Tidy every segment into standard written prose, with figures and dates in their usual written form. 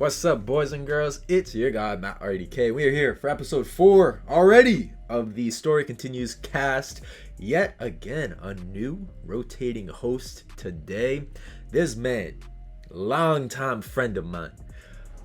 What's up, boys and girls? It's your guy, Matt RDK. We are here for episode 4 already of the Story Continues cast. Yet again, a new rotating host today. This man, longtime friend of mine,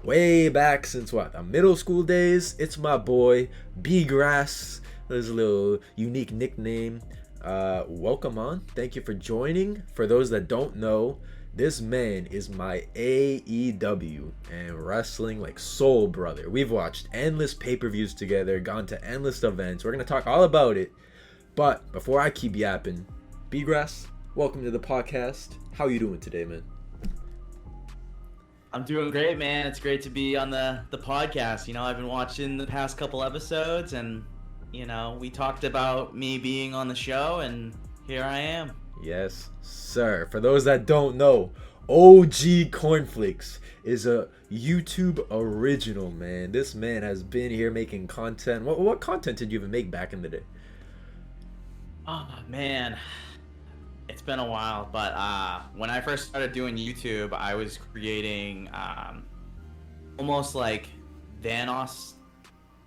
way back since the middle school days. It's my boy, BGrass. There's a little unique nickname. Welcome on. Thank you for joining. For those that don't know, this man is my AEW and wrestling soul brother. We've watched endless pay-per-views together, gone to endless events. We're going to talk all about it. But before I keep yapping, BGrass, welcome to the podcast. How you doing today, man? I'm doing great, man. It's great to be on the podcast. I've been watching the past couple episodes and, we talked about me being on the show and here I am. Yes, sir. For those that don't know, OG Cornflakes is a YouTube original, man. This man has been here making content. What content did you even make back in the day? Oh, man. It's been a while, but when I first started doing YouTube, I was creating almost like Vanoss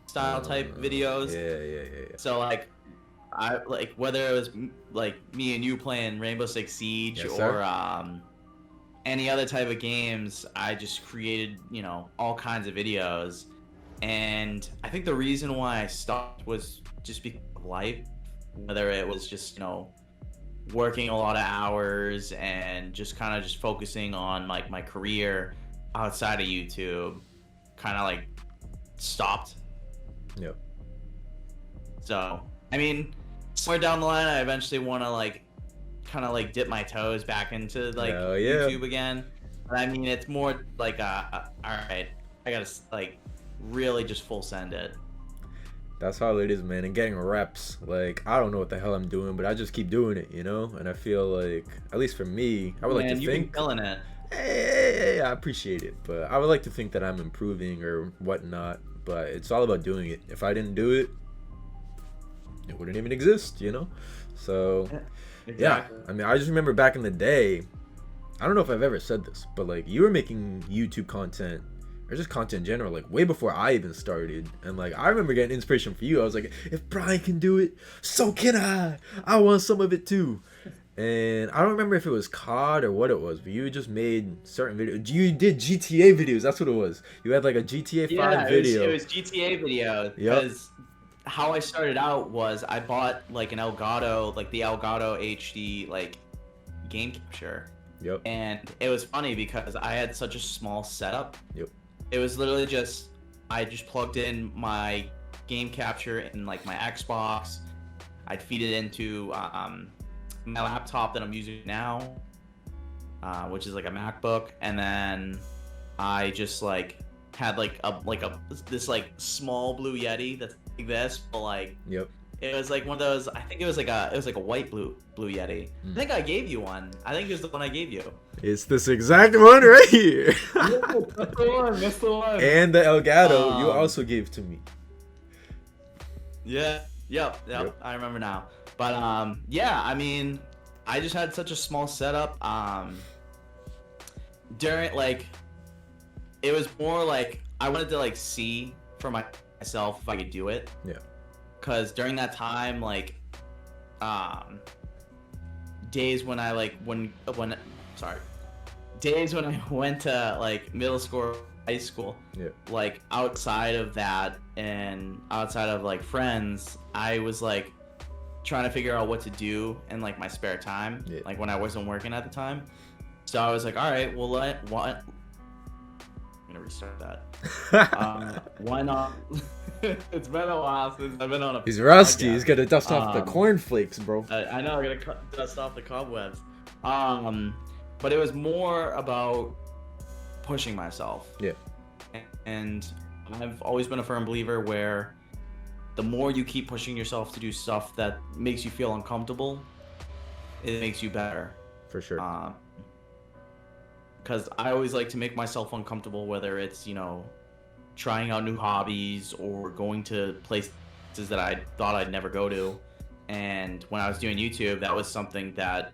style type videos. Yeah. So I whether it was me and you playing Rainbow Six Siege, yes, or any other type of games, I just created all kinds of videos. And I think the reason why I stopped was just because of life, whether it was just working a lot of hours and just kind of just focusing on my career outside of YouTube, kind of stopped. Yep. So I mean, somewhere down the line, I eventually want to kind of dip my toes back into YouTube again. But I mean, it's more all right, I gotta really just full send it. That's how it is, man. And getting reps, I don't know what the hell I'm doing, but I just keep doing it, And I feel at least for me, I would like to think. You've been killing it. Hey, I appreciate it, but I would like to think that I'm improving or whatnot. But it's all about doing it. If I didn't do it, it wouldn't even exist, So, exactly. Yeah. I mean, I just remember back in the day, I don't know if I've ever said this, but you were making YouTube content or just content in general, way before I even started. And I remember getting inspiration for you. I was like, if Brian can do it, so can I. I want some of it too. And I don't remember if it was COD or what it was, but you just made certain videos. You did GTA videos. That's what it was. You had a GTA 5 video. It was GTA video. Because how I started out was I bought an Elgato, the Elgato HD game capture. Yep. And it was funny because I had such a small setup. Yep. It was literally I just plugged in my game capture in my Xbox. I'd feed it into my laptop that I'm using now, which is a MacBook, and then I just had this small blue Yeti that's like this, but yep. It was one of those. I think it was a white blue Yeti. I think I gave you one. I think it was the one I gave you. It's this exact one right here. That's the one. And the Elgato you also gave to me. Yeah. Yep. I remember now. But yeah. I mean, I just had such a small setup. During it was more I wanted to see for myself if I could do it. Yeah. Cause during that time, days when I days when I went to middle school, or high school, yeah. Outside of that and outside of friends, I was trying to figure out what to do in my spare time, when I wasn't working at the time. So I was all right, well, I'm gonna restart that. Why not? It's been a while since I've been on a. He's rusty. podcast. He's gonna dust off the cornflakes, bro. I know. I'm gonna dust off the cobwebs. But it was more about pushing myself. Yeah. And I've always been a firm believer where the more you keep pushing yourself to do stuff that makes you feel uncomfortable, it makes you better. For sure. Because I always like to make myself uncomfortable, whether it's trying out new hobbies or going to places that I thought I'd never go to. And when I was doing YouTube, that was something that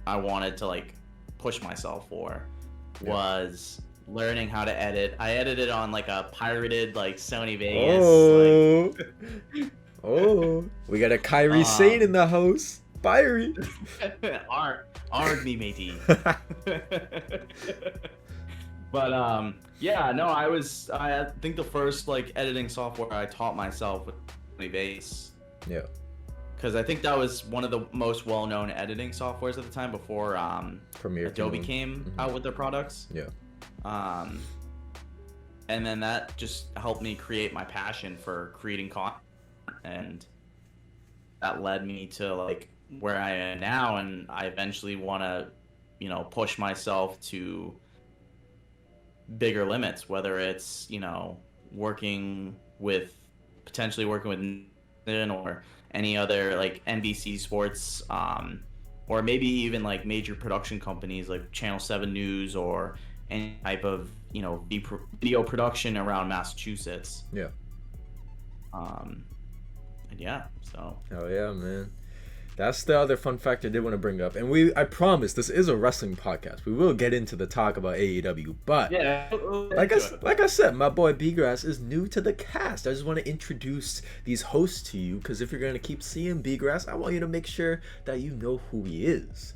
I wanted to push myself for, was learning how to edit. I edited on like a pirated like Sony Vegas. Oh, we got a Kyrie Sane in the house. Fiery. Arg me, matey. But yeah, no, I think the first like editing software I taught myself was Sony Vegas. Yeah. Because I think that was one of the most well-known editing softwares at the time before Adobe came out with their products. Yeah. And then that just helped me create my passion for creating content, and that led me to like where I am now, and I eventually want to, push myself to bigger limits, whether it's, potentially working with Nathan or any other like NBC Sports, or maybe even like major production companies like Channel 7 News or any type of video production around Massachusetts. Yeah. And yeah, so. Hell yeah, man. That's the other fun fact I did want to bring up. And I promise this is a wrestling podcast. We will get into the talk about AEW, but yeah, like I said, my boy BGrass is new to the cast. I just want to introduce these hosts to you, because if you're going to keep seeing BGrass, I want you to make sure that you know who he is.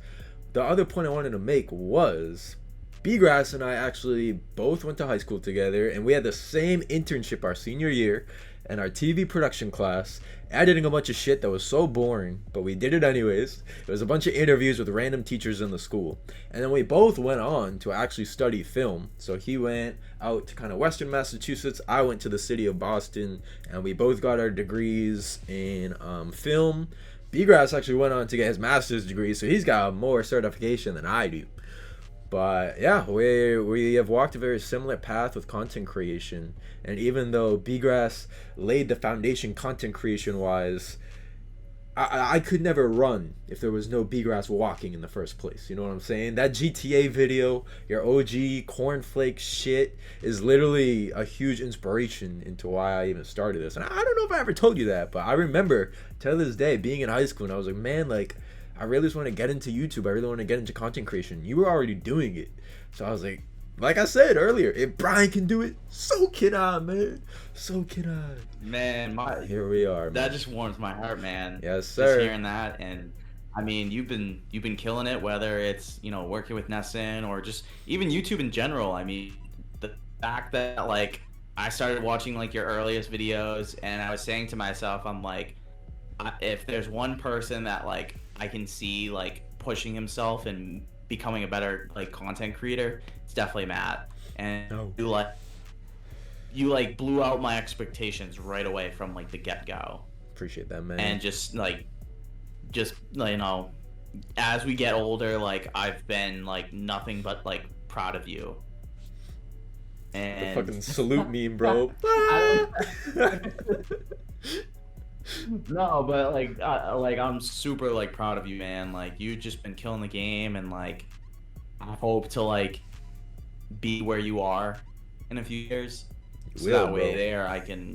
The other point I wanted to make was BGrass and I actually both went to high school together, and we had the same internship our senior year and our TV production class, editing a bunch of shit that was so boring, but we did it anyways. It was a bunch of interviews with random teachers in the school. And then we both went on to actually study film. So he went out to kind of Western Massachusetts, I went to the city of Boston, and we both got our degrees in film. BGrass actually went on to get his master's degree, so he's got more certification than I do. But yeah, we have walked a very similar path with content creation. And even though BGrass laid the foundation content creation wise, I could never run if there was no BGrass walking in the first place. You know what I'm saying? That GTA video, your OG cornflake shit, is literally a huge inspiration into why I even started this. And I don't know if I ever told you that, but I remember to this day being in high school and I was like, man, like, I really just want to get into YouTube. I really want to get into content creation. You were already doing it. So I was like I said earlier, if Brian can do it, so can I, man. So can I. Man, here we are, man. That just warms my heart, man. Yes, sir. Just hearing that, and I mean, you've been killing it, whether it's, working with Nesson or just even YouTube in general. I mean, the fact that like I started watching like your earliest videos, and I was saying to myself, I'm like, if there's one person that like I can see like pushing himself and becoming a better like content creator, it's definitely Matt. And you blew out my expectations right away from like the get-go. Appreciate that, man. And just as we get older, like I've been like nothing but like proud of you. And the fucking salute meme, bro. No, but like I'm super like proud of you, man. Like you've just been killing the game, and like I hope to like be where you are in a few years. So that way there I can,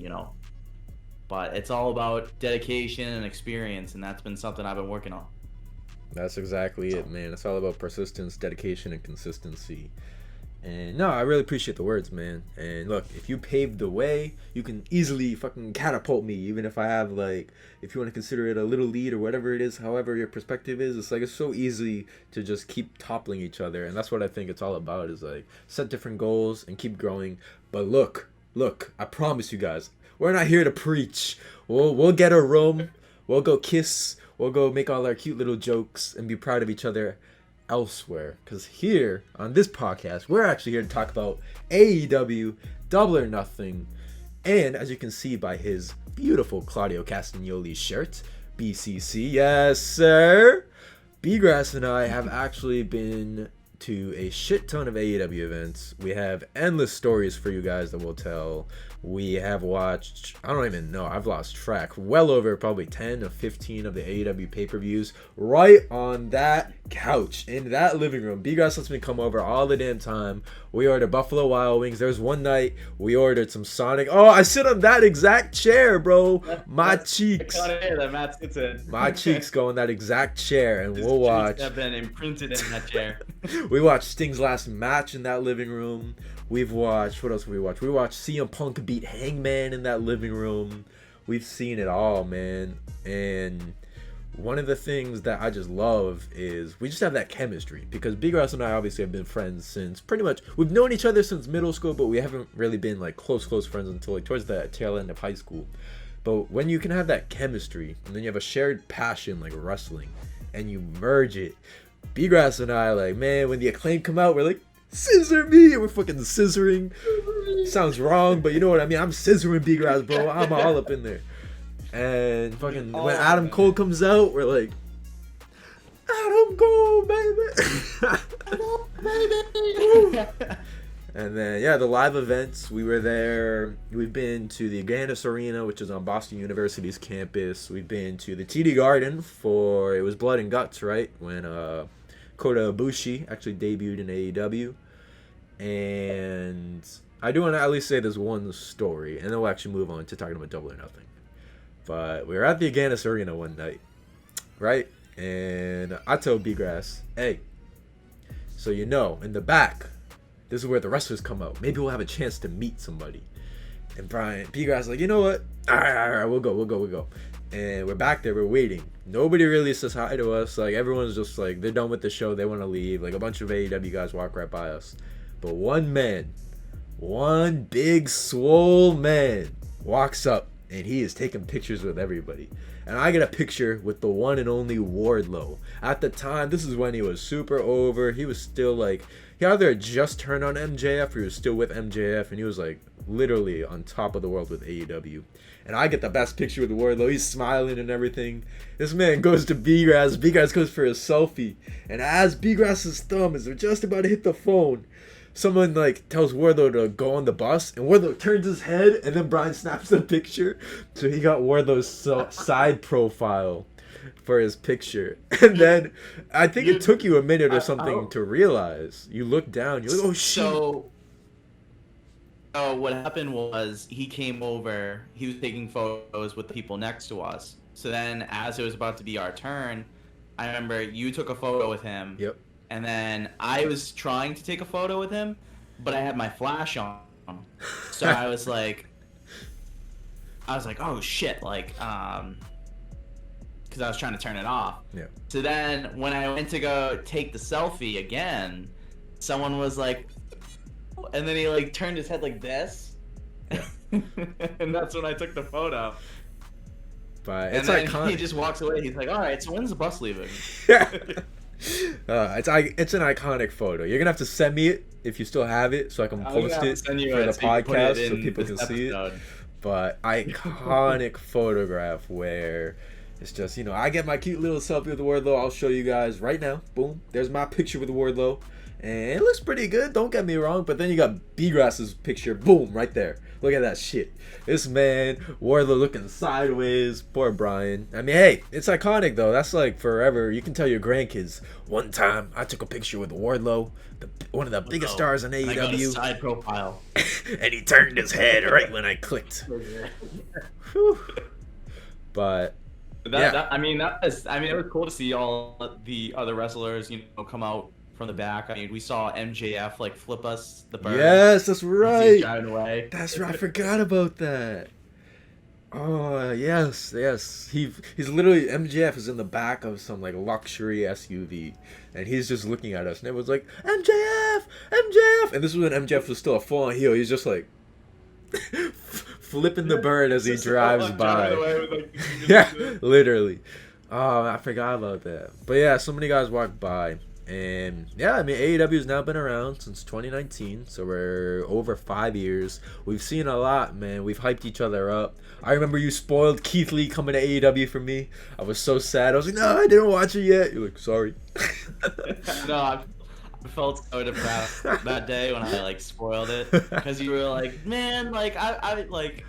but it's all about dedication and experience, and that's been something I've been working on. That's exactly it, man. It's all about persistence, dedication, and consistency. And no, I really appreciate the words, man. And look, if you paved the way, you can easily fucking catapult me, even if I have like, if you want to consider it a little lead or whatever it is, however your perspective is, it's like it's so easy to just keep toppling each other. And that's what I think it's all about, is like set different goals and keep growing. But look, I promise you guys, we're not here to preach. We'll get a room, we'll go kiss, we'll go make all our cute little jokes and be proud of each other elsewhere, because here on this podcast we're actually here to talk about AEW Double or Nothing. And as you can see by his beautiful Claudio Castagnoli shirt, BCC, yes sir, BGrass and I have actually been to a shit ton of AEW events. We have endless stories for you guys that we'll tell. We have watched, I don't even know, I've lost track, well over probably 10 or 15 of the AEW pay-per-views right on that couch in that living room. BGrass lets me come over all the damn time. We ordered Buffalo Wild Wings. There was one night we ordered some Sonic. Oh, I sit on that exact chair, bro. My cheeks. That Matt sits in. My cheeks go in that exact chair, and we'll watch. Have been imprinted in that chair. We watched Sting's last match in that living room. We've watched, what else have we watched? We watched CM Punk beat Hangman in that living room. We've seen it all, man. And one of the things that I just love is we just have that chemistry, because BGrass and I obviously have been friends since pretty much, we've known each other since middle school, but we haven't really been like close friends until like towards the tail end of high school. But when you can have that chemistry and then you have a shared passion like wrestling and you merge it, BGrass and I, like, man, when the Acclaim come out, we're like, scissor me, and we're fucking scissoring. Sounds wrong, but you know what I mean. I'm scissoring BGrass, bro. I'm all up in there. And fucking when Adam Cole comes out, we're like, Adam Cole, baby. And then, yeah, the live events, we were there. We've been to the Agganis Arena, which is on Boston University's campus. We've been to the TD Garden for, it was Blood and Guts, right? When Kota Ibushi actually debuted in AEW. And I do want to at least say this one story, and then we'll actually move on to talking about Double or Nothing. But we were at the Agganis Arena one night, right? And I told BGrass, hey, so you know, in the back, this is where the wrestlers come out. Maybe we'll have a chance to meet somebody. And BGrass like, you know what? All right, we'll go. And we're back there, we're waiting. Nobody really says hi to us. Like, everyone's just like, they're done with the show, they want to leave. Like, a bunch of AEW guys walk right by us. But one big swole man walks up, and he is taking pictures with everybody. And I get a picture with the one and only Wardlow. At the time, this is when he was super over. He was still like, he either had just turned on MJF or he was still with MJF, and he was like literally on top of the world with AEW. And I get the best picture with Wardlow. He's smiling and everything. This man goes to BGrass. BGrass goes for a selfie. And as BGrass's thumb is just about to hit the phone, someone like tells Wardlow to go on the bus, and Wardlow turns his head, and then Brian snaps the picture. So he got Wardlow's side profile for his picture. And then I think it took you a minute or something to realize. You look down, you're like, oh shit. So what happened was he came over, he was taking photos with the people next to us. So then as it was about to be our turn, I remember you took a photo with him. Yep. And then I was trying to take a photo with him, but I had my flash on. So I was like, oh shit, like, because I was trying to turn it off. Yeah. So then when I went to go take the selfie again, someone was like, and then he like turned his head like this. Yeah. And that's when I took the photo. But it's iconic. He just walks away. He's like, all right, so when's the bus leaving? It's an iconic photo. You're gonna have to send me it if you still have it, so I can post it for the podcast so people can see it. But iconic photograph where it's just, you know, I get my cute little selfie with Wardlow. I'll show you guys right now. Boom, there's my picture with Wardlow, and it looks pretty good. Don't get me wrong, but then you got BGrass's picture. Boom, right there. Look at that shit. This man, Wardlow looking sideways. Poor Brian. I mean, hey, it's iconic, though. That's like forever. You can tell your grandkids, one time I took a picture with Wardlow, one of the biggest stars in AEW. I got a side profile. And he turned his head right when I clicked. But, I mean, it was cool to see all the other wrestlers, you know, come out from the back. I mean, we saw MJF like flip us the bird. Yes, that's right. He's driving away. That's right. I forgot about that. Oh yes. He's literally, MJF is in the back of some like luxury SUV, and he's just looking at us, and everyone's like, MJF, and this was when MJF was still a full-on heel. He's just like flipping the bird as he drives by. Yeah, literally. Oh, I forgot about that. But yeah, so many guys walked by. And yeah, I mean, AEW has now been around since 2019, so we're over 5 years. We've seen a lot, man. We've hyped each other up. I remember you spoiled Keith Lee coming to AEW for me. I was so sad. I was like, no, I didn't watch it yet. You're like, sorry. No, I felt so depressed that day when I like spoiled it, because you were like, man, like I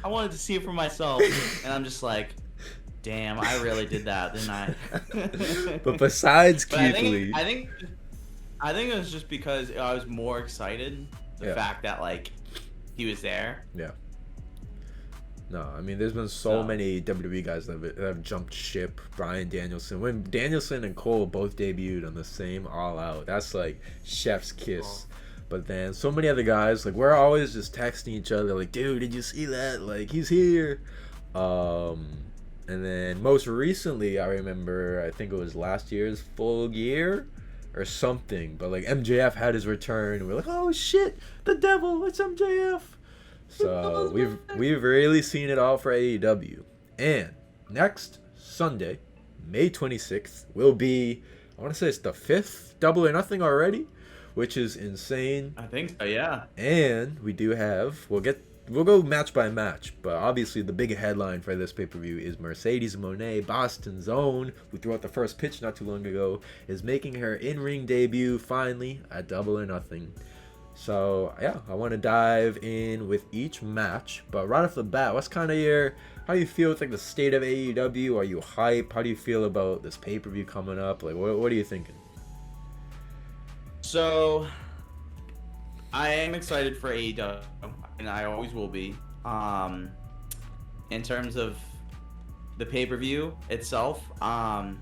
wanted to see it for myself, and I'm just like, damn, I really did that, didn't I? But besides Keith Lee, I think it was just because I was more excited the fact that like he was there. Yeah. No, I mean, there's been so many WWE guys that have jumped ship. Bryan Danielson. When Danielson and Cole both debuted on the same All Out, that's like chef's kiss. But then so many other guys, like, we're always just texting each other, like, dude, did you see that? Like, he's here. And then most recently, I remember, I think it was last year's Full Gear or something. But, like, MJF had his return. And we're like, oh, shit, the devil, it's MJF. So we've really seen it all for AEW. And next Sunday, May 26th, will be, I want to say it's the 5th Double or Nothing already, which is insane. I think so, yeah. And we do have, we'll go match by match, but obviously the big headline for this pay-per-view is Mercedes Moné, Boston's own, who threw out the first pitch not too long ago, is making her in-ring debut finally at Double or Nothing. So yeah, I want to dive in with each match, but right off the bat, what's kind of how do you feel with like the state of AEW? Are you hype? How do you feel about this pay-per-view coming up? Like, what are you thinking? So I am excited for AEW, and I always will be. In terms of the pay-per-view itself, I'm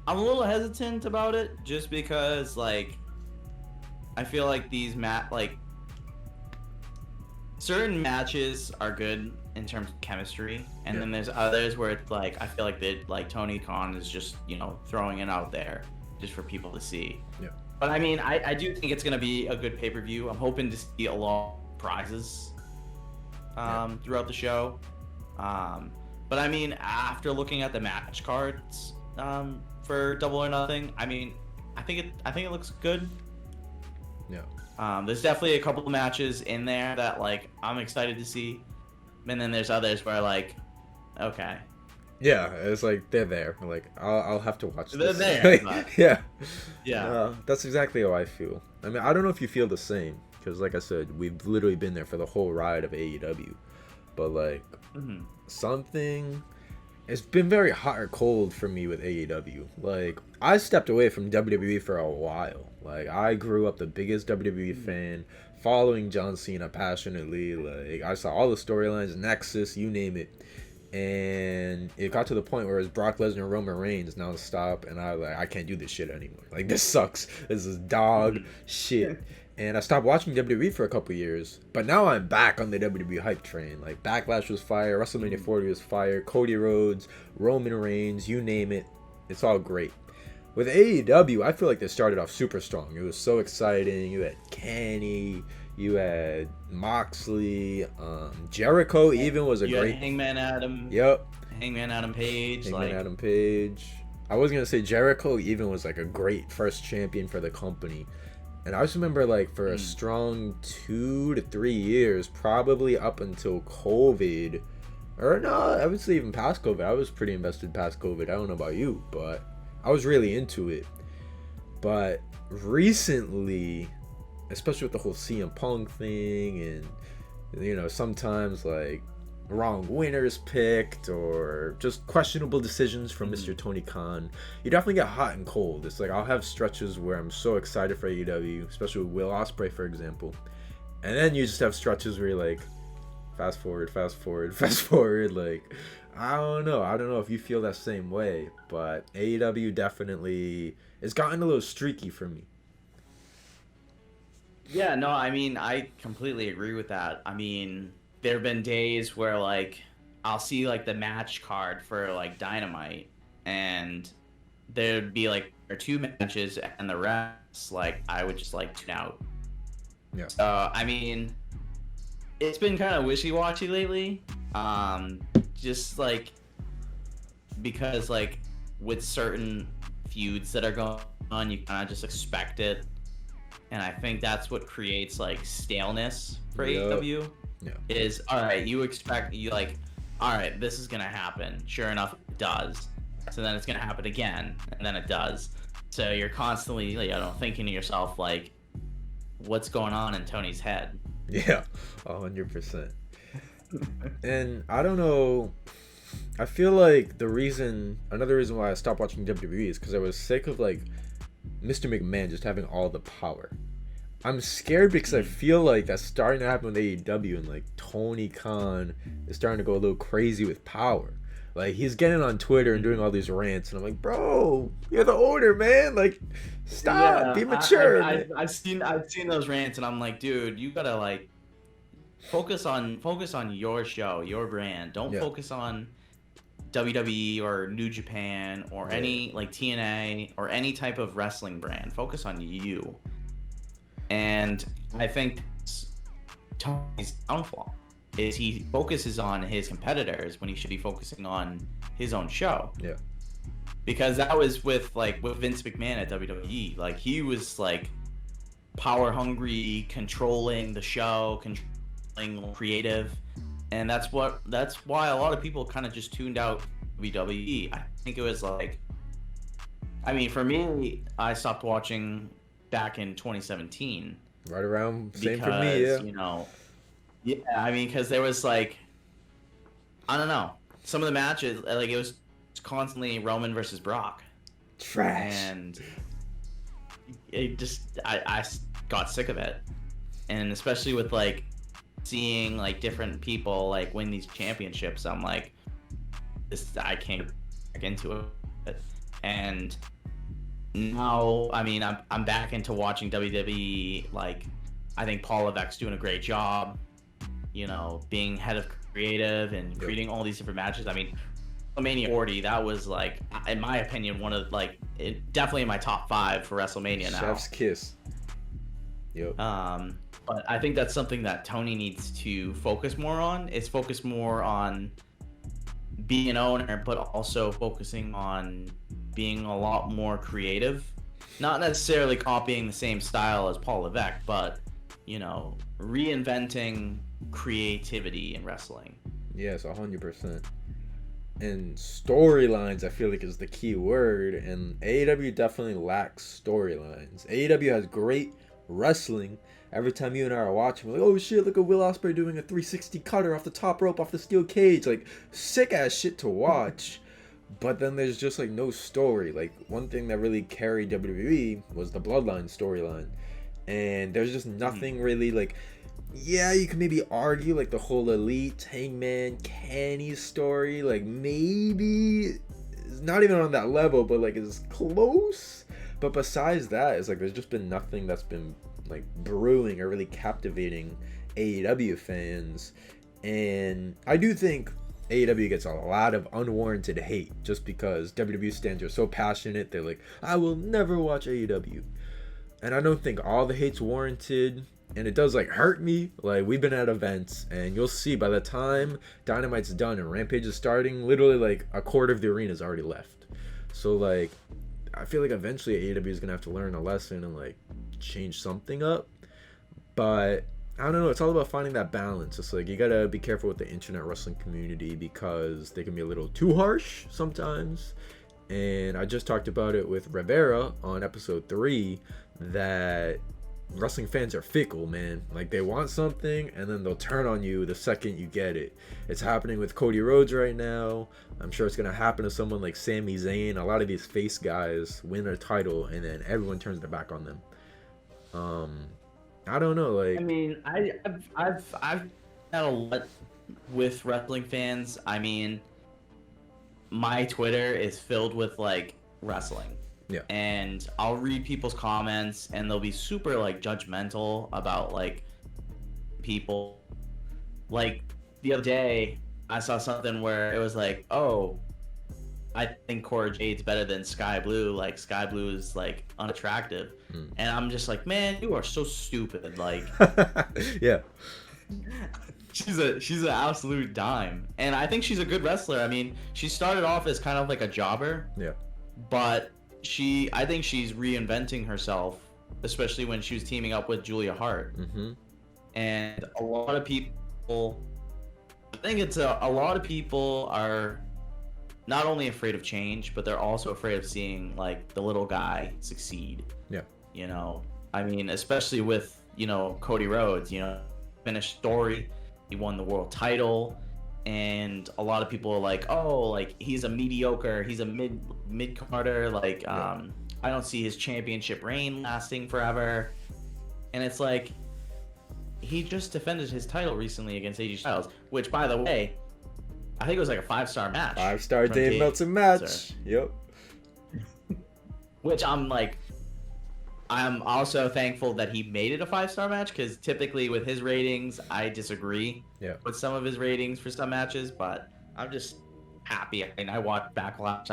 a little hesitant about it, just because like I feel like these certain matches are good in terms of chemistry, and then there's others where it's like I feel like Tony Khan is just throwing it out there just for people to see. Yeah. But I mean, I do think it's gonna be a good pay-per-view. I'm hoping to see a lot of prizes throughout the show. But I mean, after looking at the match cards for Double or Nothing, I mean, I think it looks good. Yeah. There's definitely a couple of matches in there that like I'm excited to see, and then there's others where like, okay. Yeah, it's like they're there. Like I'll have to watch they're this. There. But... Yeah. That's exactly how I feel. I mean, I don't know if you feel the same, because like I said, we've literally been there for the whole ride of AEW. But like something, it's been very hot or cold for me with AEW. Like I stepped away from WWE for a while. Like I grew up the biggest WWE fan, following John Cena passionately. Like I saw all the storylines, Nexus, you name it. And it got to the point where it was Brock Lesnar and Roman Reigns now stop, and I was like, I can't do this shit anymore. Like this sucks. This is dog shit. And I stopped watching WWE for a couple years, but now I'm back on the WWE hype train. Like Backlash was fire, WrestleMania 40 was fire, Cody Rhodes, Roman Reigns, you name it, it's all great. With AEW, I feel like they started off super strong. It was so exciting. You had Kenny, you had Moxley, Jericho even was a great. Hangman Adam. Yep. Hangman Adam Page. Adam Page. I was gonna say Jericho even was like a great first champion for the company. And I just remember like for a strong 2 to 3 years, probably up until COVID, or no, I would say even past COVID. I was pretty invested past COVID. I don't know about you, but I was really into it. But recently, especially with the whole CM Punk thing, and sometimes like wrong winners picked or just questionable decisions from Mr. Tony Khan, you definitely get hot and cold. It's like I'll have stretches where I'm so excited for AEW, especially with Will Ospreay, for example, and then you just have stretches where you're like, fast forward. Like I don't know if you feel that same way, but AEW definitely it's gotten a little streaky for me. Yeah, no, I mean, I completely agree with that. I mean, there have been days where, like, I'll see, like, the match card for, like, Dynamite, and there'd be, like, or 2 matches, and the rest, like, I would just, like, tune out. Yeah. So, I mean, it's been kind of wishy-washy lately. Just, like, because, like, with certain feuds that are going on, you kind of just expect it. And I think that's what creates like staleness for AEW. Yeah. Is all right. All right, this is gonna happen. Sure enough, it does. So then it's gonna happen again, and then it does. So you're constantly, thinking to yourself like, what's going on in Tony's head? Yeah, 100%. And I don't know. I feel like another reason why I stopped watching WWE is because I was sick of like Mr. McMahon just having all the power. I'm scared because I feel like that's starting to happen with AEW, and like Tony Khan is starting to go a little crazy with power. Like he's getting on Twitter and doing all these rants, and I'm like, bro, you're the owner, man. Like, stop, be mature. I've seen those rants, and I'm like, dude, you gotta like focus on your show, your brand. Don't focus on WWE or New Japan or any like TNA or any type of wrestling brand. Focus on you. And I think Tony's downfall is he focuses on his competitors when he should be focusing on his own show. Yeah. Because that was with Vince McMahon at WWE. Like he was like power hungry, controlling the show, controlling creative, and that's why a lot of people kind of just tuned out WWE. I think it was like, I mean, for me, I stopped watching back in 2017. Right around same for me, yeah. You know, yeah, I mean, because there was like, I don't know, some of the matches, like it was constantly Roman versus Brock. Trash. And it just, I got sick of it, and especially with like seeing like different people like win these championships, I'm like, I can't get back into it. And now, I mean, I'm back into watching WWE. Like, I think Paul Levesque's doing a great job, you know, being head of creative and creating all these different matches. I mean, WrestleMania 40, that was like, in my opinion, one of like, definitely in my top 5 for WrestleMania now. Chef's kiss. Yep. But I think that's something that Tony needs to focus more on. Is focus more on being an owner, but also focusing on being a lot more creative. Not necessarily copying the same style as Paul Levesque, but, you know, reinventing creativity in wrestling. Yes, 100%. And storylines, I feel like, is the key word. And AEW definitely lacks storylines. AEW has great wrestling. Every time you and I are watching, we're like, oh shit, look at Will Ospreay doing a 360 cutter off the top rope, off the steel cage. Like, sick ass shit to watch. But then there's just like no story. Like, one thing that really carried WWE was the Bloodline storyline. And there's just nothing really like, yeah, you can maybe argue like the whole Elite, Hangman, Kenny story. Like, maybe it's not even on that level, but like it's close. But besides that, it's like there's just been nothing that's been like brewing or really captivating AEW fans. And I do think AEW gets a lot of unwarranted hate just because WWE stands are so passionate. They're like, I will never watch AEW. And I don't think all the hate's warranted. And it does like hurt me. Like, we've been at events and you'll see by the time Dynamite's done and Rampage is starting, literally like a quarter of the arena is already left. So like, I feel like eventually AEW is gonna have to learn a lesson and like change something up. But I don't know, it's all about finding that balance. It's like you gotta be careful with the internet wrestling community because they can be a little too harsh sometimes. And I just talked about it with Rivera on episode 3 that wrestling fans are fickle, man. Like, they want something and then they'll turn on you the second you get it. It's happening with Cody Rhodes right now. I'm sure it's gonna happen to someone like Sami Zayn. A lot of these face guys win a title and then everyone turns their back on them. I don't know, like, I mean, I've had a lot with wrestling fans. I mean, my Twitter is filled with like wrestling. Yeah. And I'll read people's comments and they'll be super like judgmental about like people. Like the other day I saw something where it was like, oh, I think Cora Jade's better than Sky Blue. Like, Sky Blue is like unattractive. And I'm just like, man, you are so stupid. Like, yeah. She's an absolute dime. And I think she's a good wrestler. I mean, she started off as kind of like a jobber. Yeah. But I think she's reinventing herself, especially when she was teaming up with Julia Hart. Mm-hmm. And a lot of people, I think it's a lot of people are not only afraid of change, but they're also afraid of seeing like the little guy succeed. Yeah. You know, I mean, especially with, you know, Cody Rhodes, you know, finished story, he won the world title, and a lot of people are like, oh, like he's a mediocre, he's a mid-carder, like I don't see his championship reign lasting forever. And it's like, he just defended his title recently against AJ Styles, which, by the way, I think it was like a 5-star match. 5-star Dave Meltzer match. Sir. Yep. Which I'm also thankful that he made it a 5-star match, because typically with his ratings, I disagree with some of his ratings for some matches, but I'm just happy. I mean, I watched Backlash.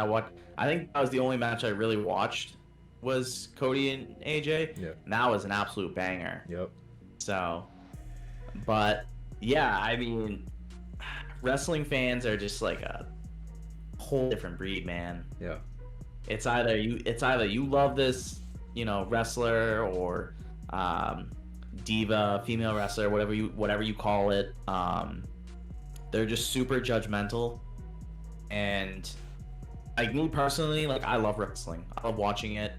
I think that was the only match I really watched was Cody and AJ. Yeah. And that was an absolute banger. Yep. So, but yeah, I mean, wrestling fans are just like a whole different breed, man. Yeah. It's either you love this, wrestler, or diva, female wrestler, whatever you call it. They're just super judgmental. And like me personally, like I love wrestling. I love watching it.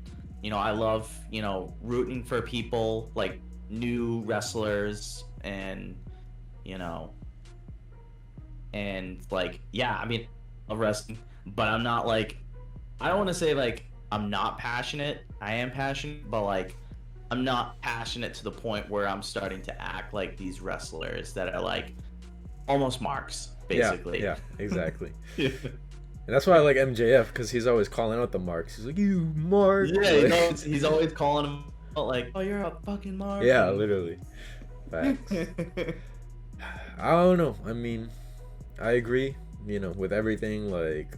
I love, rooting for people like new wrestlers and like, yeah, I mean, I love wrestling, but I'm not like, I don't want to say like I'm not passionate. I am passionate, but like I'm not passionate to the point where I'm starting to act like these wrestlers that are like almost marks, basically. Yeah, exactly. And that's why I like MJF, because he's always calling out the marks. He's like, "You mark." Yeah, he's always calling them out like, "Oh, you're a fucking mark." Yeah, literally. Facts. I don't know. I mean, I agree. With everything, like,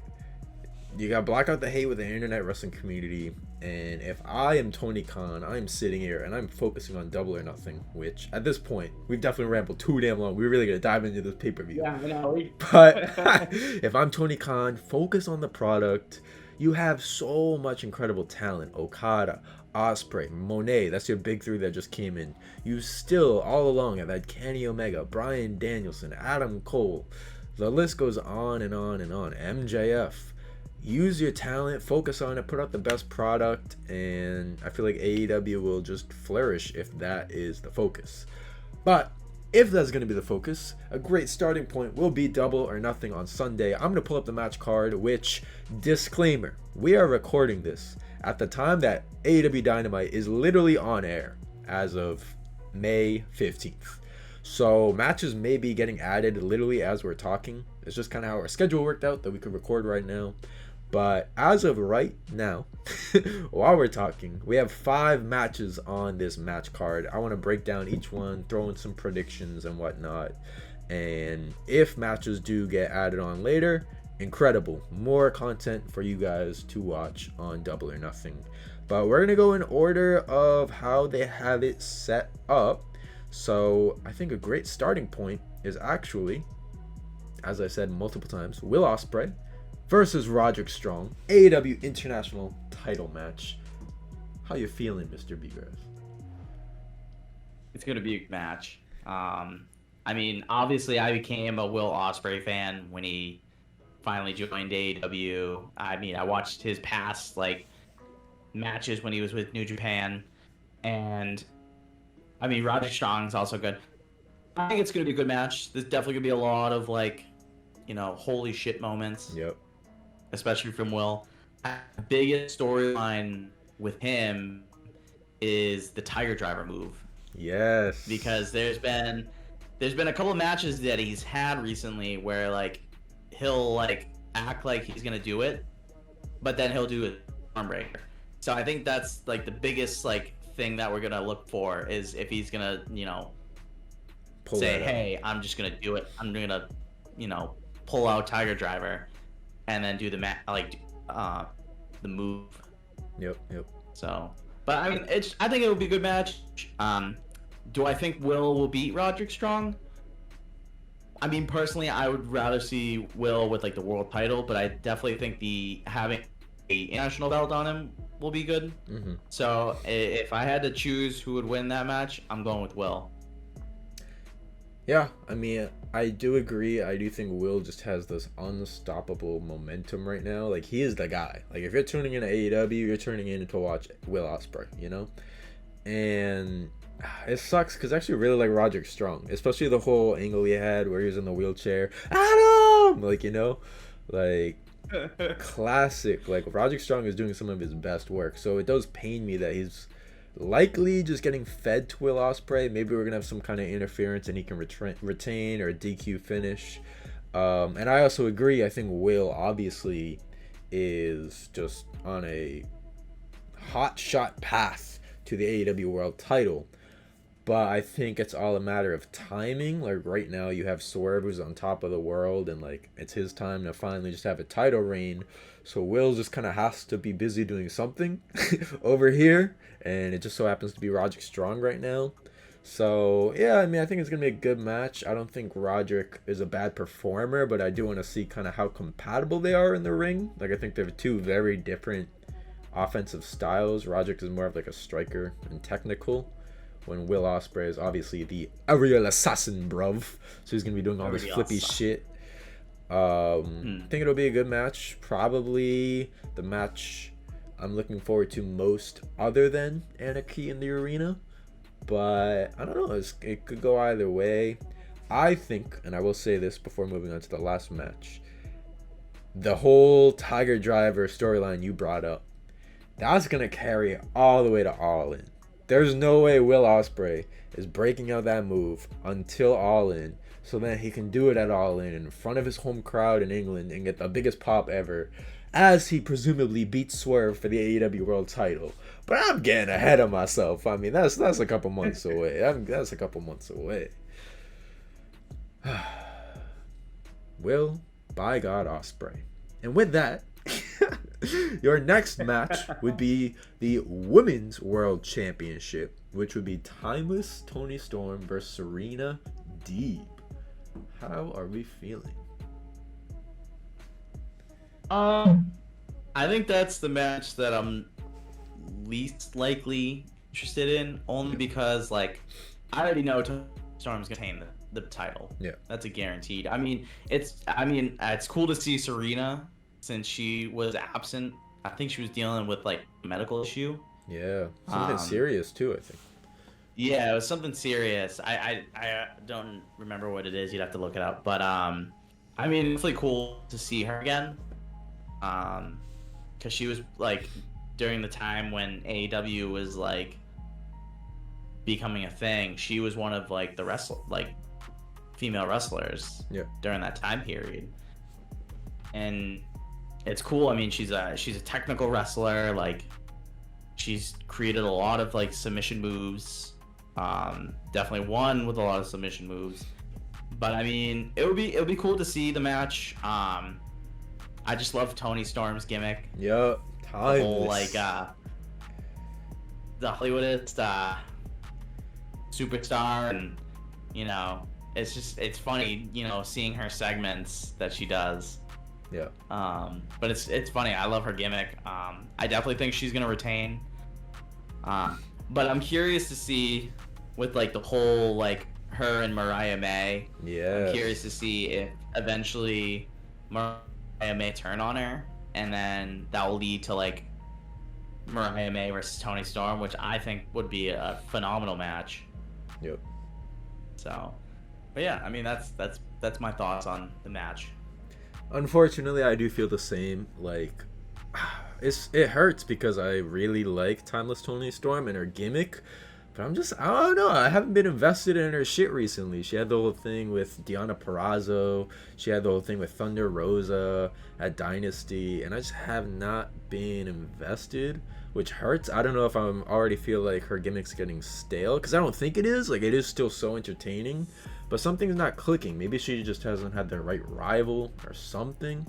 you got to block out the hate with the internet wrestling community. And if I am Tony Khan, I'm sitting here and I'm focusing on Double or Nothing, which at this point, we've definitely rambled too damn long. We're really going to dive into this pay-per-view. Yeah, I know. But if I'm Tony Khan, focus on the product. You have so much incredible talent. Okada, Ospreay, Monet, that's your big three that just came in. You still, all along, have had Kenny Omega, Bryan Danielson, Adam Cole. The list goes on and on and on. MJF. Use your talent, focus on it, put out the best product, and I feel like AEW will just flourish if that is the focus. But if that's going to be the focus, a great starting point will be Double or Nothing on Sunday. I'm going to pull up the match card, which, disclaimer, we are recording this at the time that AEW Dynamite is literally on air as of May 15th. So matches may be getting added literally as we're talking. It's just kind of how our schedule worked out that we could record right now. But as of right now, while we're talking, we have 5 matches on this match card. I want to break down each one, throw in some predictions and whatnot. And if matches do get added on later, incredible. More content for you guys to watch on Double or Nothing. But we're going to go in order of how they have it set up. So I think a great starting point is actually, as I said multiple times, Will Ospreay versus Roderick Strong, AEW International title match. How you feeling, Mr. BGrass? It's going to be a good match. I mean, obviously I became a Will Ospreay fan when he finally joined AEW. I mean, I watched his past like matches when he was with New Japan, and I mean, Roderick Strong's also good. I think it's going to be a good match. There's definitely going to be a lot of like, holy shit moments. Yep. Especially from Will. The biggest storyline with him is the Tiger Driver move. Yes. Because there's been a couple of matches that he's had recently where like he'll like act like he's gonna do it, but then he'll do a arm breaker. So I think that's like the biggest like thing that we're gonna look for is if he's gonna say, hey, I'm just gonna do it. I'm gonna pull out Tiger Driver and then do the the move. Yep. So, but I mean, I think it will be a good match. Do I think Will beat Roderick Strong? I mean, personally, I would rather see Will with like the world title, but I definitely think having a international belt on him will be good. Mm-hmm. So if I had to choose who would win that match, I'm going with Will. Yeah, I mean, I do agree. I do think Will just has this unstoppable momentum right now. Like, he is the guy. Like, if you're tuning in to AEW, you're tuning in to watch Will Ospreay, And it sucks because I actually really like Roderick Strong, especially the whole angle he had where he was in the wheelchair. Adam! Classic. Like, Roderick Strong is doing some of his best work. So it does pain me that he's likely just getting fed to Will Ospreay. Maybe we're gonna have some kind of interference and he can retain or a DQ finish. And I also agree. I think Will obviously is just on a hot shot path to the AEW World Title. But I think it's all a matter of timing. Like right now, you have Swerve who's on top of the world, and like it's his time to finally just have a title reign. So Will just kind of has to be busy doing something over here, and it just so happens to be Roderick Strong right now. So yeah, I mean, I think it's gonna be a good match. I don't think Roderick is a bad performer, but I do want to see kind of how compatible they are in the ring. Like I think they're two very different offensive styles. Roderick is more of like a striker and technical, when Will Ospreay is obviously the aerial assassin, bruv. So he's gonna be doing all this flippy shit. I think it'll be a good match. Probably the match I'm looking forward to most, other than Anarchy in the Arena. But I don't know. It could go either way. I think, and I will say this before moving on to the last match, the whole Tiger Driver storyline you brought up, that's gonna carry all the way to All In. There's no way Will Ospreay is breaking out that move until All In, so that he can do it at All In front of his home crowd in England and get the biggest pop ever, as he presumably beats Swerve for the AEW World Title. But I'm getting ahead of myself. I mean, that's a couple months away. That's a couple months away. Will, by God, Ospreay. And with that, your next match would be the Women's World Championship, which would be Timeless Toni Storm versus Serena Deeb. How are we feeling? I think that's the match that I'm least likely interested in, only because like I already know Toni Storm's gonna retain the title. Yeah, that's a guaranteed. I mean, it's cool to see Serena, since she was absent. I think she was dealing with like a medical issue. Yeah, something serious too, I think. Yeah, it was something serious. I don't remember what it is. You'd have to look it up. But I mean, it's really cool to see her again. Because she was like during the time when AEW was like becoming a thing. She was one of like the female wrestlers. Yeah. During that time period. And it's cool. I mean, she's a technical wrestler. Like, she's created a lot of like submission moves. Definitely won with a lot of submission moves. But I mean, it would be cool to see the match. I just love Toni Storm's gimmick. Yup, timeless. The whole like the Hollywoodist superstar, and you know, it's funny, you know, seeing her segments that she does. Yeah. But it's funny. I love her gimmick. I definitely think she's gonna retain. But I'm curious to see with like the whole like her and Mariah May. Yeah. I'm curious to see if eventually Mariah May turn on her, and then that will lead to like Mariah May versus Toni Storm, which I think would be a phenomenal match. Yep. So, but yeah, I mean that's my thoughts on the match. Unfortunately, I do feel the same. Like, it hurts because I really like Timeless Toni Storm and her gimmick, but I don't know. I haven't been invested in her shit recently. She had the whole thing with Deonna Purrazzo. She had the whole thing with Thunder Rosa at Dynasty, and I just have not been invested, which hurts. I don't know if I'm already feel like her gimmick's getting stale, because I don't think it is. Like, it is still so entertaining, but something's not clicking. Maybe she just hasn't had the right rival or something.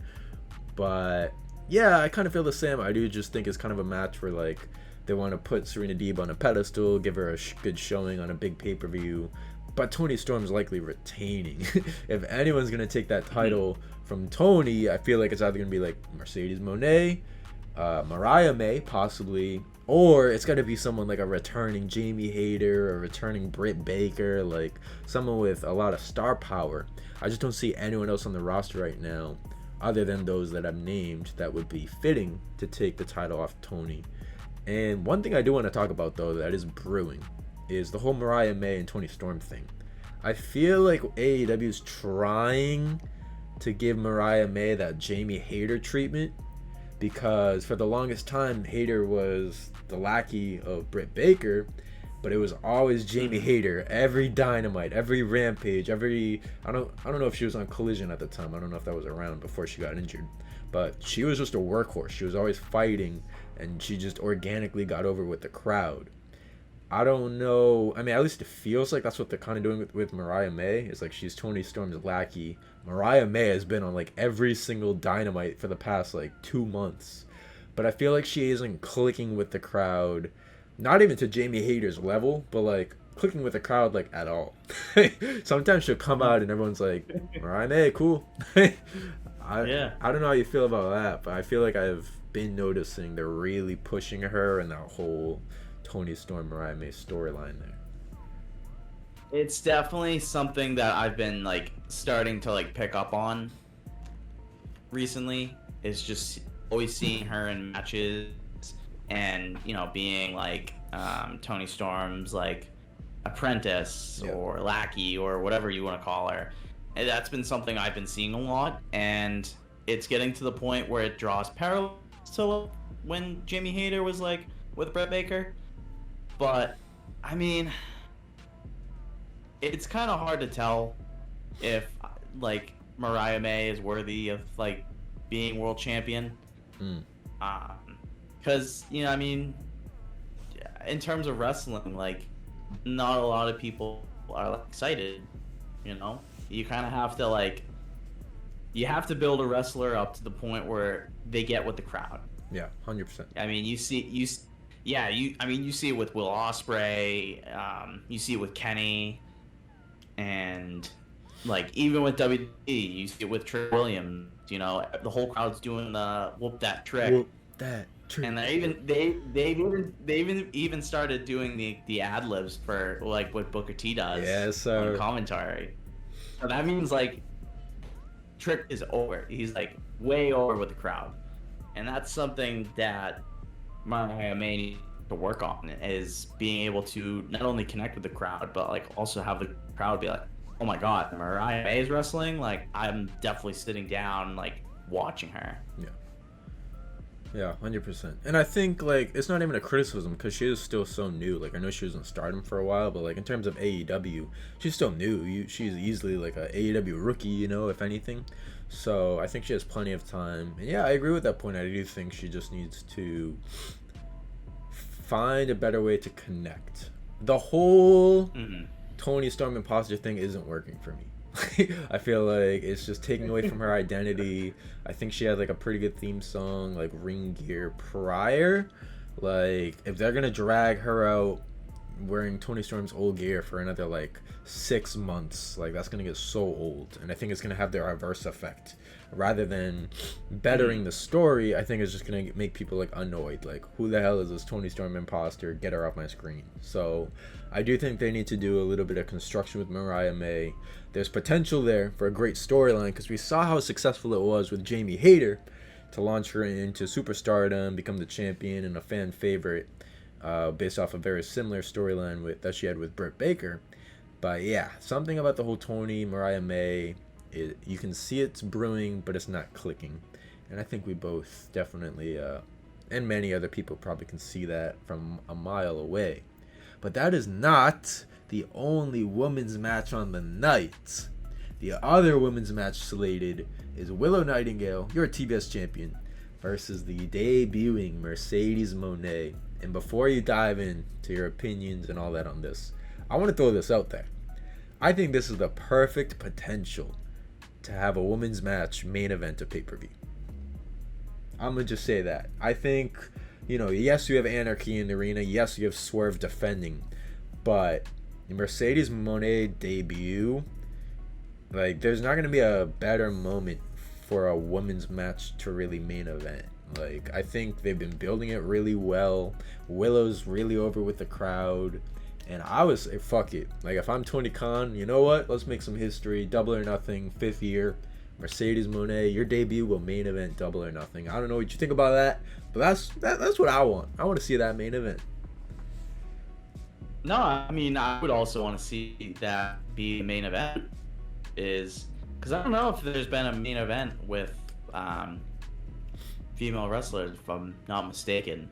But yeah, I kind of feel the same. I do just think it's kind of a match where like they want to put Serena Deeb on a pedestal, give her a good showing on a big pay-per-view, but Toni Storm's likely retaining. If anyone's gonna take that title from Toni, I feel like it's either gonna be like Mercedes Moné, Mariah May possibly, or it's got to be someone like a returning Jamie Hayter or returning Britt Baker, like someone with a lot of star power. I just don't see anyone else on the roster right now, other than those that I've named, that would be fitting to take the title off Toni. And one thing I do want to talk about, though, that is brewing, is the whole Mariah May and Toni Storm thing. I feel like AEW is trying to give Mariah May that Jamie Hayter treatment, because for the longest time Hayter was the lackey of Britt Baker, but it was always Jamie Hayter. Every Dynamite, every Rampage, every I don't know if she was on Collision at the time. I don't know if that was around before she got injured, but she was just a workhorse. She was always fighting, and she just organically got over with the crowd. I don't know. I mean, at least it feels like that's what they're kind of doing with Mariah May. It's like she's Toni Storm's lackey. Mariah May has been on like every single Dynamite for the past like 2 months. But I feel like she isn't clicking with the crowd. Not even to Jamie Hayter's level, but like clicking with the crowd like at all. Sometimes she'll come out and everyone's like, Mariah May, cool. I don't know how you feel about that, but I feel like I've been noticing they're really pushing her and that whole Toni Storm Mariah May storyline there. It's definitely something that I've been like starting to like pick up on recently. Is just always seeing her in matches and, you know, being like Toni Storm's like apprentice or lackey or whatever you want to call her. And that's been something I've been seeing a lot, and it's getting to the point where it draws parallels to when Jamie Hayter was like with Britt Baker. But I mean, it's kind of hard to tell if like Mariah May is worthy of like being world champion. Because you know, I mean, in terms of wrestling, like not a lot of people are like, excited. You know, you kind of have to like, you have to build a wrestler up to the point where they get with the crowd. Yeah, 100%. I mean, you see it with Will Ospreay, you see it with Kenny, and like even with WWE, you see it with Trick Williams. You know, the whole crowd's doing the whoop that trick. Whoop that trick. And they've even started doing the ad libs for like what Booker T does on commentary. So that means like Trick is over. He's like way over with the crowd, and that's something that Mariah May needs to work on, is being able to not only connect with the crowd, but like also have the crowd be like, oh my god, Mariah May is wrestling, like I'm definitely sitting down like watching her. Yeah, 100%. And I think like it's not even a criticism because she is still so new. Like I know she was in Stardom for a while, but like in terms of AEW, she's still new. She's easily like a AEW rookie, you know, if anything. So I think she has plenty of time. And yeah, I agree with that point. I do think she just needs to find a better way to connect. The whole Toni Storm imposter thing isn't working for me. I feel like it's just taking away from her identity. I think she had like a pretty good theme song, like Ring Gear prior. Like if they're gonna drag her out wearing Toni Storm's old gear for another like 6 months, like that's gonna get so old, and I think it's gonna have the reverse effect. Rather than bettering the story, I think it's just gonna make people like annoyed, like who the hell is this Toni Storm imposter, get her off my screen. So I do think they need to do a little bit of construction with Mariah May. There's potential there for a great storyline because we saw how successful it was with Jamie Hayter to launch her into superstardom, become the champion and a fan favorite, based off a very similar storyline that she had with Britt Baker. But yeah, something about the whole Toni Mariah May, you can see it's brewing, but it's not clicking. And I think we both definitely, and many other people probably can see that from a mile away. But that is not the only women's match on the night. The other women's match slated is Willow Nightingale, your TBS champion, versus the debuting Mercedes Moné. And before you dive into your opinions and all that on this, I want to throw this out there. I think this is the perfect potential to have a women's match main event of pay-per-view. I'm going to just say that. I think, you know, yes, you have Anarchy in the arena. Yes, you have Swerve defending. But the Mercedes Moné debut, like, there's not going to be a better moment for a women's match to really main event. Like, I think they've been building it really well. Willow's really over with the crowd. And I was say, fuck it. Like, if I'm Tony Khan, you know what? Let's make some history. Double or Nothing, 5th year. Mercedes Moné, your debut will main event Double or Nothing. I don't know what you think about that, but that's what I want. I want to see that main event. No, I mean, I would also want to see that be the main event. Is because I don't know if there's been a main event with female wrestlers, if I'm not mistaken.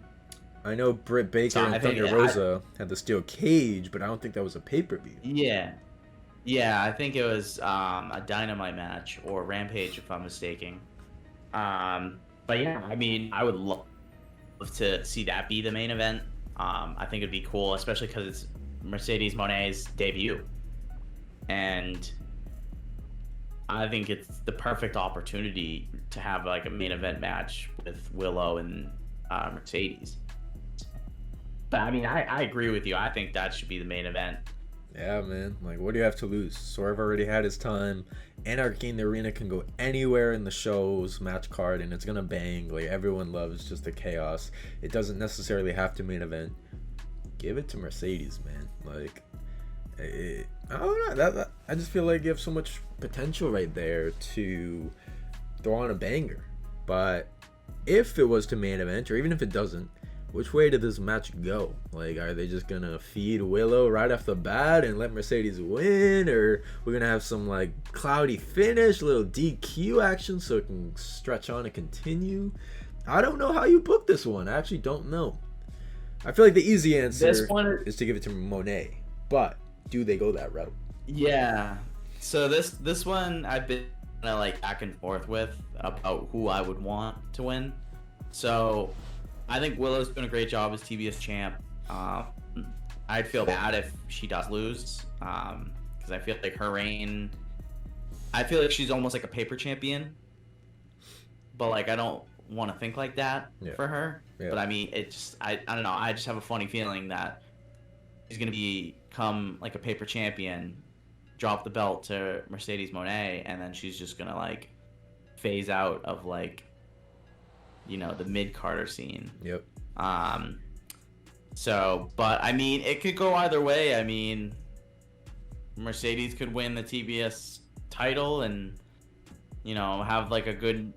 I know Britt Baker So and I think Thunder Rosa had the steel cage, but I don't think that was a pay-per-view. yeah, I think it was a Dynamite match or Rampage, if I'm mistaken. But yeah, I mean, I would love to see that be the main event. I think it'd be cool, especially because it's Mercedes Moné's debut, and I think it's the perfect opportunity to have like a main event match with Willow and Mercedes. But I mean, I agree with you. I think that should be the main event. Yeah, man. Like, what do you have to lose? Swerve already had his time. Anarchy in the Arena can go anywhere in the show's match card, and it's gonna bang. Like, everyone loves just the chaos. It doesn't necessarily have to main event. Give it to Mercedes, man. Like, I don't know. I just feel like you have so much potential right there to throw on a banger. But if it was to main event, or even if it doesn't, which way did this match go? Like, are they just gonna feed Willow right off the bat and let Mercedes win, or we're gonna have some like cloudy finish, little DQ action so it can stretch on and continue? I don't know how you book this one. I actually don't know. I feel like the easy answer is to give it to Monet, but do they go that route? Yeah. So this one I've been kind of like back and forth with about who I would want to win. So I think Willow's doing a great job as TBS champ. I'd feel bad if she does lose, because I feel like her reign. I feel like she's almost like a paper champion, but like I don't want to think like that for her. Yeah. But I mean, I don't know. I just have a funny feeling that she's gonna become like a paper champion, drop the belt to Mercedes Moné, and then she's just gonna like phase out of like, you know, the mid-Carter scene. Yep. So, but I mean, it could go either way. I mean, Mercedes could win the TBS title and, you know, have like a good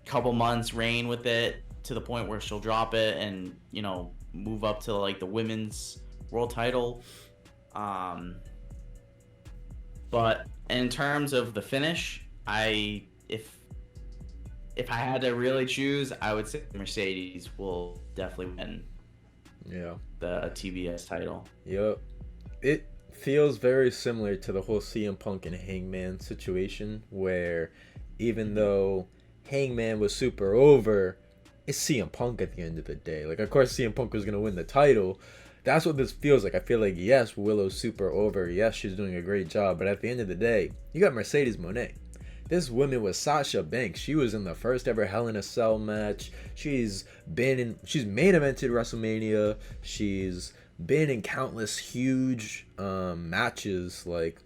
couple months reign with it to the point where she'll drop it and, you know, move up to like the women's world title. But in terms of the finish, if I had to really choose, I would say Mercedes will definitely win. Yeah. The TBS title. Yep. It feels very similar to the whole CM Punk and Hangman situation, where even though Hangman was super over, it's CM Punk at the end of the day. Like, of course, CM Punk was gonna win the title. That's what this feels like. I feel like, yes, Willow's super over. Yes, she's doing a great job. But at the end of the day, you got Mercedes Moné. This woman was Sasha Banks. She was in the first ever Hell in a Cell match. She's main evented WrestleMania. She's been in countless huge matches. Like,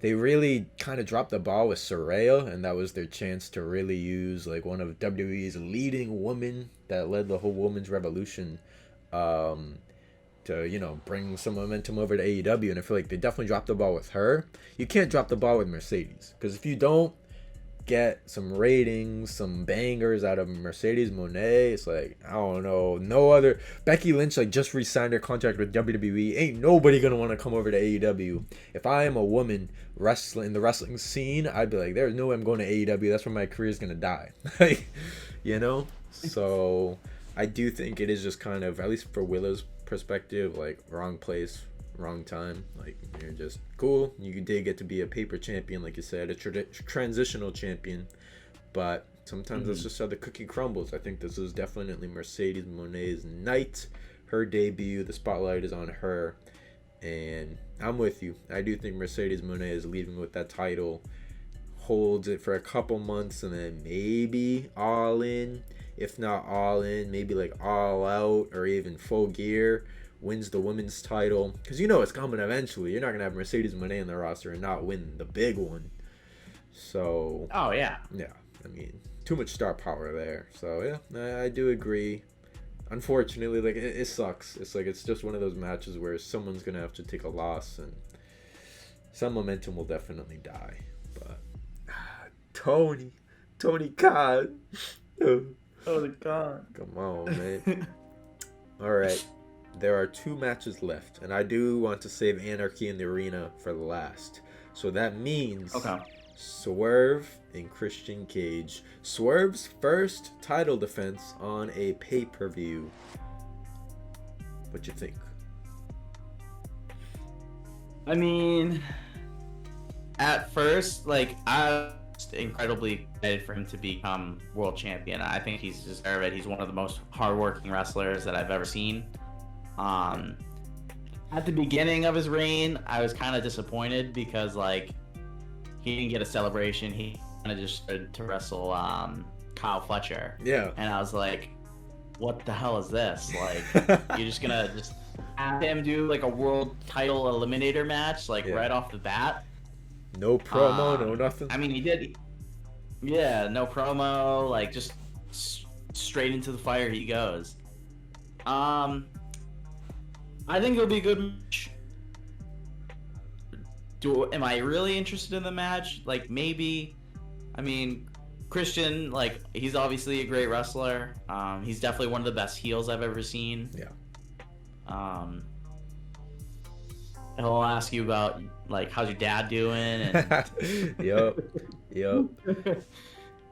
they really kind of dropped the ball with Saraya, and that was their chance to really use like one of WWE's leading women that led the whole women's revolution, to, you know, bring some momentum over to AEW. And I feel like they definitely dropped the ball with her. You can't drop the ball with Mercedes, because if you don't get some ratings, some bangers out of Mercedes Moné, it's like, I don't know, no other. Becky Lynch like just re-signed her contract with WWE. Ain't nobody gonna want to come over to AEW. If I am a woman wrestling in the wrestling scene, I'd be like, there's no way I'm going to AEW. That's where my career is gonna die. Like, you know. So I do think it is just kind of, at least for Willow's perspective, like wrong place, wrong time. Like, you're just cool. You did get to be a paper champion, like you said, a transitional champion, but sometimes that's just how the cookie crumbles. I think this is definitely Mercedes Moné's night, her debut. The spotlight is on her, and I'm with you. I do think Mercedes Moné is leaving with that title, holds it for a couple months, and then maybe All In. If not All In, maybe like All Out or even Full Gear, wins the women's title, because you know it's coming eventually. You're not gonna have Mercedes Moné in the roster and not win the big one. So yeah, I mean, too much star power there. So yeah, I do agree. Unfortunately, like it sucks. It's like it's just one of those matches where someone's gonna have to take a loss, and some momentum will definitely die. But Tony Khan. Oh God. Come on, man. All right. There are 2 matches left, and I do want to save Anarchy in the Arena for the last. So that means Swerve and Christian Cage. Swerve's first title defense on a pay-per-view. What you think? I mean, at first, like, I was incredibly excited for him to become world champion. I think he's deserved it. He's one of the most hardworking wrestlers that I've ever seen. At the beginning of his reign, I was kind of disappointed because, like, he didn't get a celebration. He kind of just started to wrestle Kyle Fletcher. Yeah. And I was like, what the hell is this? Like, you're just gonna just have him do like a world title eliminator match, like right off the bat? No promo, no nothing. I mean, he did. Yeah, no promo. Like, just straight into the fire he goes. I think it'll be a good match. Am I really interested in the match? Like, maybe. I mean, Christian, like, he's obviously a great wrestler. He's definitely one of the best heels I've ever seen. Yeah. He'll ask you about, like, how's your dad doing? And... Yep.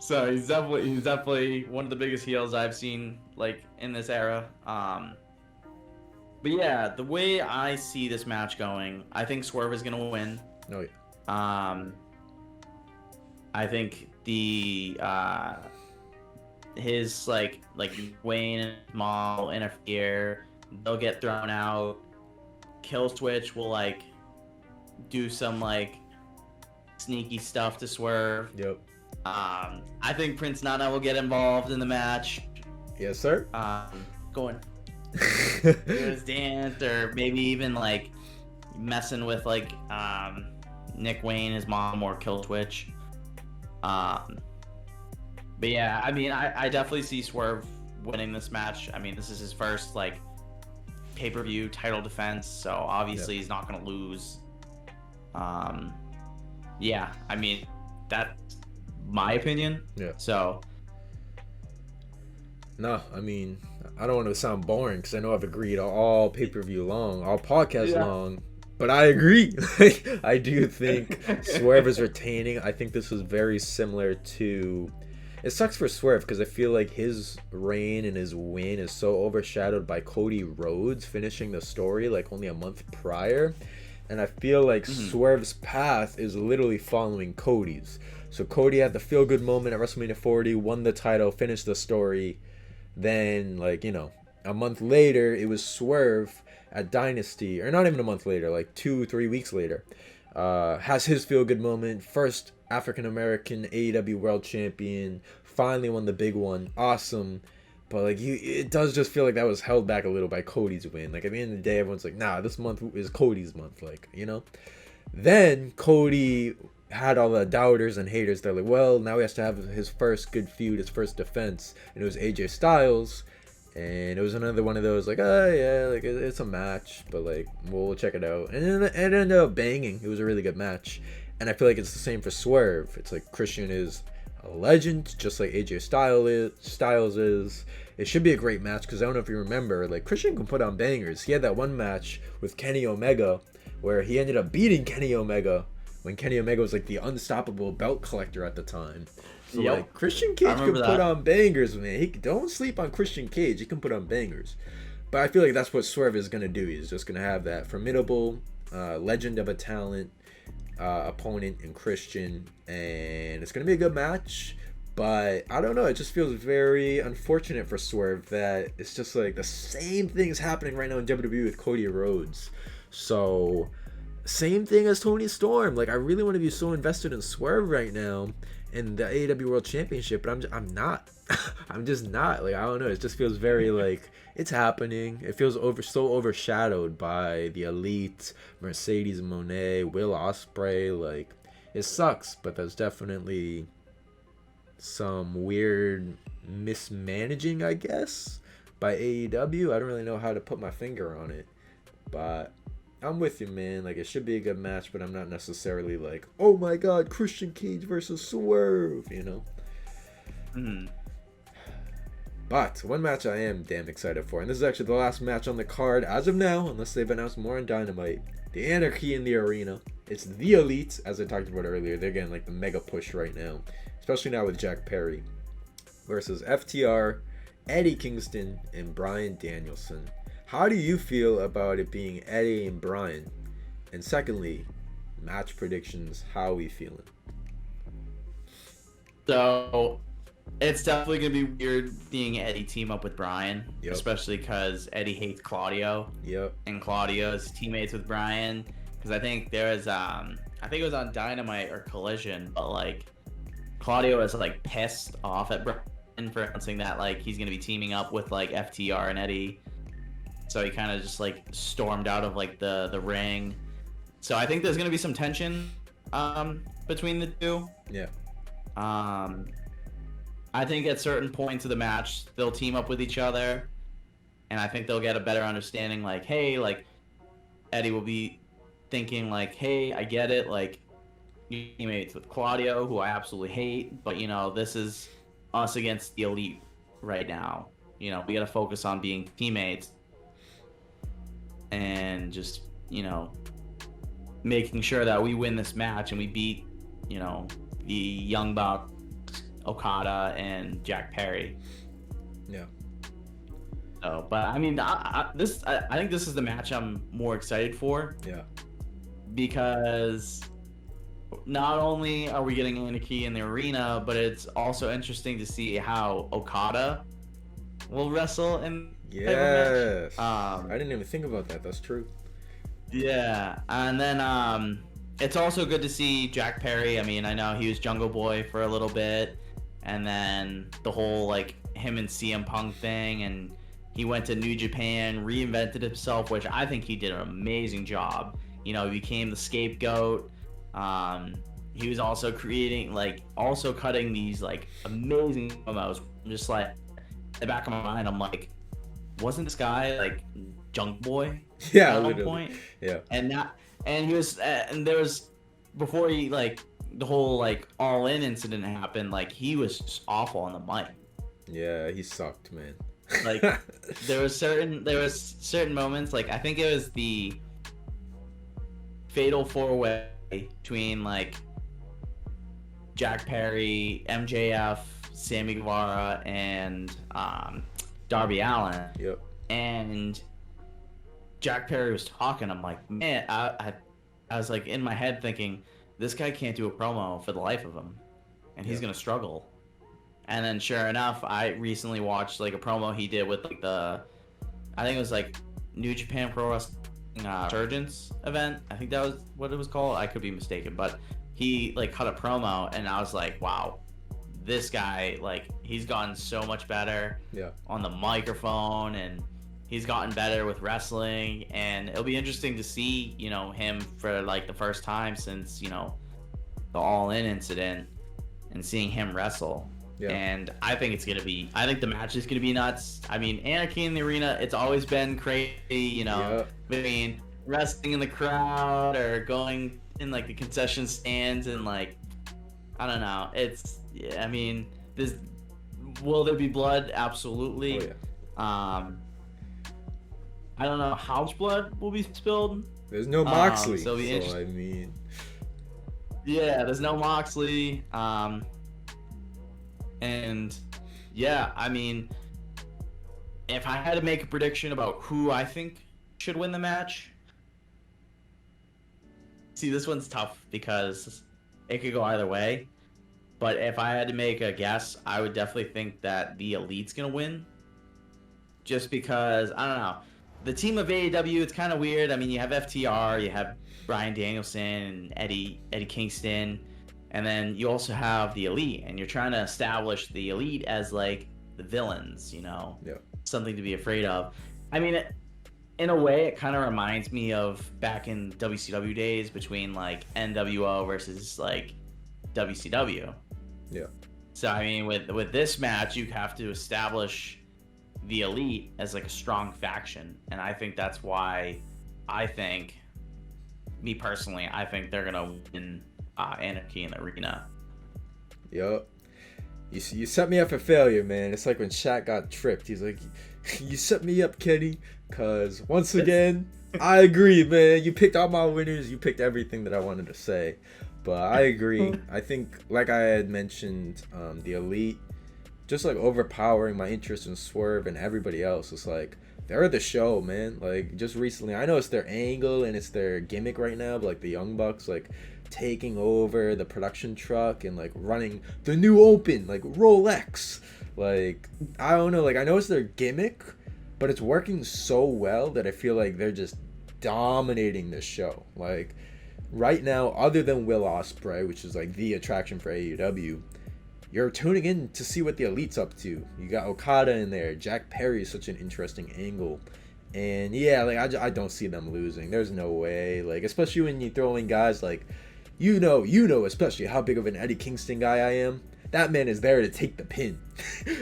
So he's definitely one of the biggest heels I've seen, like, in this era. But yeah, the way I see this match going, I think Swerve is gonna win. Oh yeah. I think his like Wayne and Maul interfere. They'll get thrown out. Kill Switch will like do some like sneaky stuff to Swerve. Yep. I think Prince Nana will get involved in the match. Yes, sir. Going do his dance, or maybe even like messing with like Nick Wayne, his mom, or Kill Switch. But yeah, I mean, I definitely see Swerve winning this match. I mean, this is his first like pay-per-view title defense, so obviously he's not gonna lose. Yeah, I mean, that's my opinion. Yeah. So. No, I mean, I don't want to sound boring because I know I've agreed all pay-per-view long, all podcast long, but I agree. I do think Swerve is retaining. I think this was very similar to... It sucks for Swerve because I feel like his reign and his win is so overshadowed by Cody Rhodes finishing the story like only a month prior. And I feel like Swerve's path is literally following Cody's. So Cody had the feel-good moment at WrestleMania 40, won the title, finished the story. Then, like, you know, a month later, it was Swerve at Dynasty, or not even a month later, like 2-3 weeks later, has his feel-good moment, first African-American AEW World Champion, finally won the big one, awesome, but, like, it does just feel like that was held back a little by Cody's win. Like, at the end of the day, everyone's like, nah, this month is Cody's month, like, you know? Then, Cody had all the doubters and haters. They're like, well, now he has to have his first good feud, his first defense, and it was AJ Styles, and it was another one of those like, oh yeah, like it's a match, but like we'll check it out, and then it ended up banging. It was a really good match, and I feel like it's the same for Swerve. It's like Christian is a legend, just like AJ Styles is. It should be a great match because I don't know if you remember, like Christian can put on bangers. He had that one match with Kenny Omega where he ended up beating Kenny Omega when Kenny Omega was like the unstoppable belt collector at the time. So like Christian Cage can put on bangers, man. He don't sleep on Christian Cage. He can put on bangers. But I feel like that's what Swerve is gonna do. He's just gonna have that formidable legend of a talent opponent in Christian, and it's gonna be a good match. But I don't know. It just feels very unfortunate for Swerve that it's just like the same thing's happening right now in WWE with Cody Rhodes. So. Same thing as Tony Storm. Like, I really want to be so invested in Swerve right now in the AEW World Championship, but I'm not. I'm just not. Like, I don't know. It just feels very like it's happening. It feels so overshadowed by the Elite, Mercedes Moné, Will Ospreay. Like, it sucks, but there's definitely some weird mismanaging, I guess, by AEW. I don't really know how to put my finger on it, but I'm with you, man. Like, it should be a good match, but I'm not necessarily like, oh my god, Christian Cage versus Swerve, you know? But one match I am damn excited for, and this is actually the last match on the card as of now, unless they've announced more on Dynamite. the Anarchy in the Arena. It's the Elites, as I talked about earlier. They're getting like the mega push right now, especially now with Jack Perry, versus FTR, Eddie Kingston, and Bryan Danielson. How do you feel about it being Eddie and Bryan? And secondly, match predictions. How are we feeling? So it's definitely gonna be weird seeing Eddie team up with Bryan, Yep. especially because Eddie hates Claudio. Yep. And Claudio's teammates with Bryan. Because I think there was I think it was on Dynamite or Collision, but like Claudio was like pissed off at Bryan for announcing that like he's gonna be teaming up with like FTR and Eddie. So he kind of just like stormed out of like the ring. So I think there's gonna be some tension between the two. Yeah. I think at certain points of the match they'll team up with each other, and I think they'll get a better understanding. Like, hey, like Eddie will be thinking like, hey, I get it, like you teammates with Claudio, who I absolutely hate, but you know this is us against the Elite right now. You know we got to focus on being teammates and just making sure that we win this match and we beat the Young Bucks, Okada, and Jack Perry. Yeah. So, but I mean, I think this is the match I'm more excited for. Yeah. Because not only are we getting Anarchy in the Arena, but it's also interesting to see how Okada will wrestle in the Yes. match. I didn't even think about that. That's true. Yeah, and then it's also good to see Jack Perry. I mean, I know he was Jungle Boy for a little bit, and then the whole like him and CM Punk thing, and he went to New Japan, reinvented himself, which I think he did an amazing job. He became the scapegoat. He was also cutting these like amazing promos. I'm just like, in the back of my mind, I'm like, wasn't this guy like Junk Boy? Yeah, at one literally. point? Yeah. And he was, and there was, before he like the whole like All In incident happened, like he was just awful on the mic. Yeah, he sucked, man. Like there was certain moments, like I think it was the Fatal 4-Way between like Jack Perry, MJF, Sammy Guevara, and Darby Allin. Yep. And Jack Perry was talking. I'm like, man, I was like in my head thinking, this guy can't do a promo for the life of him, and he's gonna struggle. And then sure enough, I recently watched like a promo he did with like I think it was like New Japan Pro Wrestling Surgeons event. I think that was what it was called. I could be mistaken, but he like cut a promo, and I was like, wow, this guy, like he's gotten so much better on the microphone, and he's gotten better with wrestling, and it'll be interesting to see, him for like the first time since, the All In incident, and seeing him wrestle. Yeah. And I think the match is gonna be nuts. I mean, Anarchy in the Arena, it's always been crazy, I mean, wrestling in the crowd or going in like the concession stands, and like, I don't know. I mean, will there be blood? Absolutely. Oh, yeah. I don't know how much blood will be spilled. There's no Moxley, so I mean... Yeah, there's no Moxley. And yeah, I mean, if I had to make a prediction about who I think should win the match, see, this one's tough because it could go either way. But if I had to make a guess, I would definitely think that the Elite's gonna win. Just because, I don't know, the team of AEW, it's kind of weird. I mean, you have FTR, you have Bryan Danielson and Eddie Kingston, and then you also have the Elite, and you're trying to establish the Elite as like the villains, something to be afraid of. I mean, in a way, it kind of reminds me of back in WCW days between like NWO versus like WCW. Yeah. So I mean, with this match, you have to establish the Elite as like a strong faction, and I think that's why I think they're gonna win Anarchy in the Arena. Yup. You set me up for failure, man. It's like when Shaq got tripped. He's like, you set me up, Kenny, because once again, I agree, man. You picked all my winners. You picked everything that I wanted to say. But I agree. I think, like I had mentioned, the Elite just like overpowering my interest in Swerve and everybody else. It's like they're the show, man. Like just recently, I know it's their angle and it's their gimmick right now, but like the Young Bucks, like taking over the production truck and like running the new Open, like Rolex. Like I don't know, like I know it's their gimmick, but it's working so well that I feel like they're just dominating this show. Like right now, other than Will Ospreay, which is like the attraction for AEW, you're tuning in to see what the Elite's up to. You got Okada in there. Jack Perry is such an interesting angle. And yeah, like I don't see them losing. There's no way. Like especially when you throw in guys like, you know, especially how big of an Eddie Kingston guy I am. That man is there to take the pin.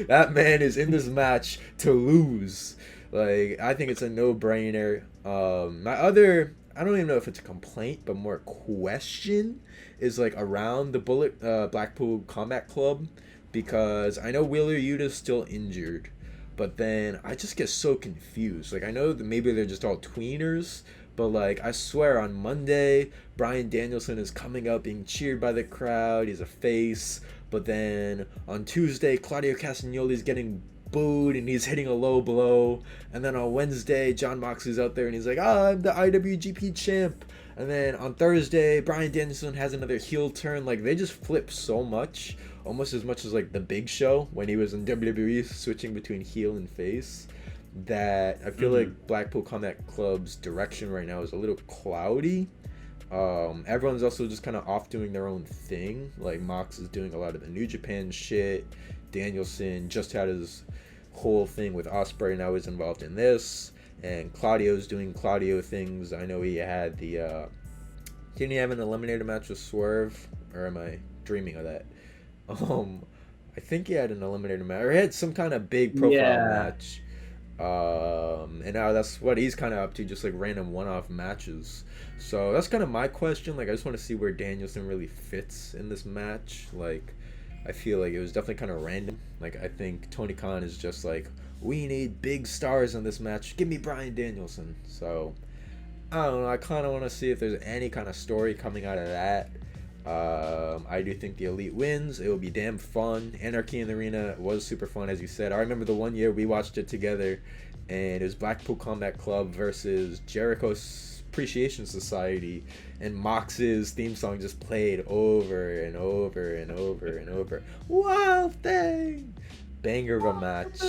That man is in this match to lose. Like I think it's a no-brainer. I don't even know if it's a complaint, but more question is like around the Blackpool Combat Club, because I know Wheeler Yuta's still injured, but then I just get so confused. Like I know that maybe they're just all tweeners, but like I swear on Monday, Bryan Danielson is coming out being cheered by the crowd. He's a face, but then on Tuesday, Claudio Castagnoli's getting booed and he's hitting a low blow, and then on Wednesday John Moxley's out there and he's like, I'm the IWGP champ, and then on Thursday Bryan Danielson has another heel turn. Like they just flip so much, almost as much as like the Big Show when he was in WWE, switching between heel and face, that I feel like Blackpool Combat Club's direction right now is a little cloudy. Everyone's also just kind of off doing their own thing. Like Mox is doing a lot of the New Japan shit. Danielson just had his whole thing with Ospreay, now he's involved in this, and Claudio's doing Claudio things. I know he had the didn't he have an eliminator match with Swerve, or am I dreaming of that? I think he had an eliminator match, or he had some kind of big profile match. And now that's what he's kind of up to, just like random one-off matches. So that's kind of my question. Like I just want to see where Danielson really fits in this match. Like I feel like it was definitely kind of random. Like I think Tony Khan is just like, we need big stars in this match, give me Bryan Danielson. So I don't know, I kind of want to see if there's any kind of story coming out of that. I do think the Elite wins. It will be damn fun. Anarchy in the Arena was super fun, as you said. I remember the one year we watched it together, and it was Blackpool Combat Club versus Jericho's Appreciation Society, and Mox's theme song just played over and over and over and over. Wild Thing! Banger of a match.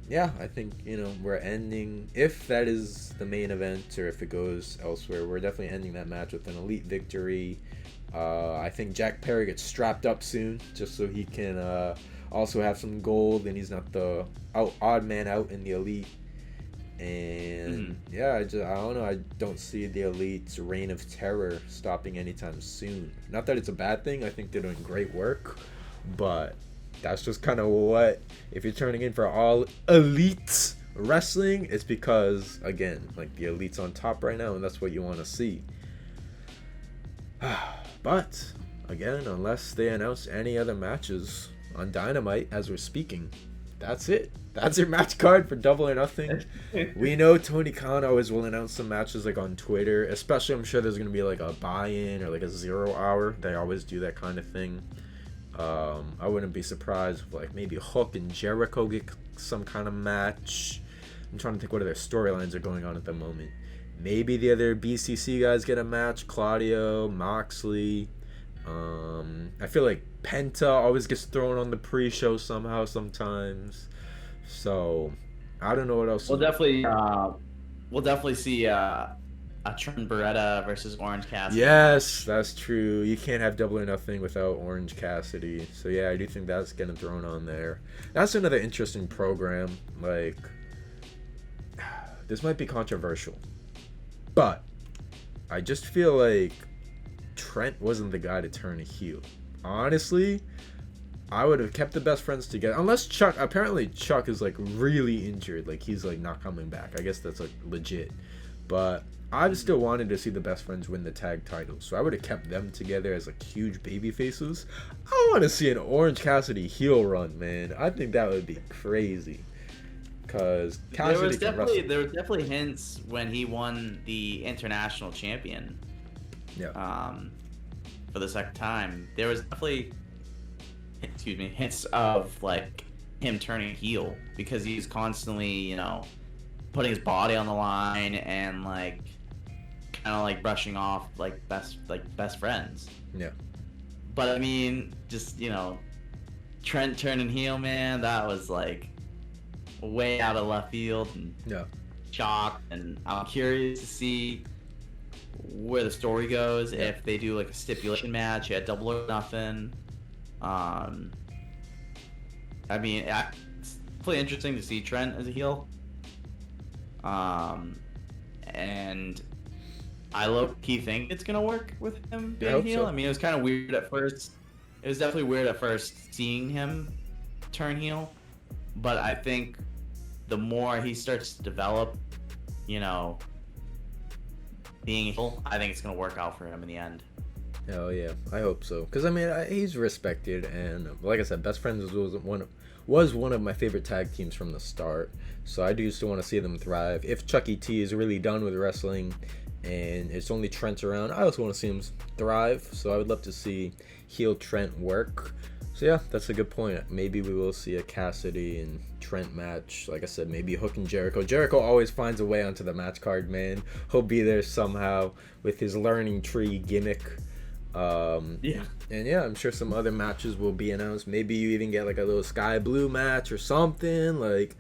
Yeah, I think, we're ending, if that is the main event or if it goes elsewhere, we're definitely ending that match with an Elite victory. I think Jack Perry gets strapped up soon, just so he can also have some gold and he's not the odd man out in the Elite. And yeah, I don't know, I don't see the Elite's reign of terror stopping anytime soon. Not that it's a bad thing, I think they're doing great work, but that's just kind of what, if you're turning in for all Elite wrestling, it's because, again, like the Elite's on top right now and that's what you want to see. But again, unless they announce any other matches on Dynamite as we're speaking, that's it. That's your match card for Double or Nothing. We know Tony Khan always will announce some matches like on Twitter, especially I'm sure there's going to be like a buy-in or like a 0 hour. They always do that kind of thing. I wouldn't be surprised if like maybe Hook and Jericho get some kind of match. I'm trying to think what other storylines are going on at the moment. Maybe the other BCC guys get a match. Claudio, Moxley. I feel like Penta always gets thrown on the pre-show somehow sometimes. So I don't know what else. We'll definitely see a Trent Beretta versus Orange Cassidy. Yes, that's true. You can't have Double or Nothing without Orange Cassidy. So yeah, I do think that's getting thrown on there. That's another interesting program. Like, this might be controversial, but I just feel like Trent wasn't the guy to turn a heel. Honestly, I would have kept the best friends together. Unless Chuck, apparently Chuck is like really injured. Like he's like not coming back. I guess that's like legit. But I still wanted to see the best friends win the tag titles. So I would have kept them together as like huge baby faces. I want to see an Orange Cassidy heel run, man. I think that would be crazy. because there was definitely hints when he won the international champion. Yeah. For the second time, there was definitely, hints of like him turning heel because he's constantly, putting his body on the line and like kind of like brushing off like best friends. Yeah. But I mean, just Trent turning heel, man, that was like way out of left field and shocked, and I'm curious to see where the story goes if they do like a stipulation match at Double or Nothing. I mean, it's pretty interesting to see Trent as a heel. And I low-key think it's gonna work with him being heel. So. I mean, it was kind of weird at first. It was definitely weird at first seeing him turn heel, but I think the more he starts to develop, being heel, I think it's gonna work out for him in the end. Hell yeah, I hope so. Because I mean, he's respected, and like I said, Best Friends was one of my favorite tag teams from the start. So I do still want to see them thrive. If Chucky T is really done with wrestling, and it's only Trent around, I also want to see him thrive. So I would love to see heel Trent work. So yeah, that's a good point. Maybe we will see a Cassidy and Trent match. Like I said, maybe Hook and Jericho. Jericho always finds a way onto the match card, man. He'll be there somehow with his learning tree gimmick. And yeah, I'm sure some other matches will be announced. Maybe you even get like a little Sky Blue match or something. Like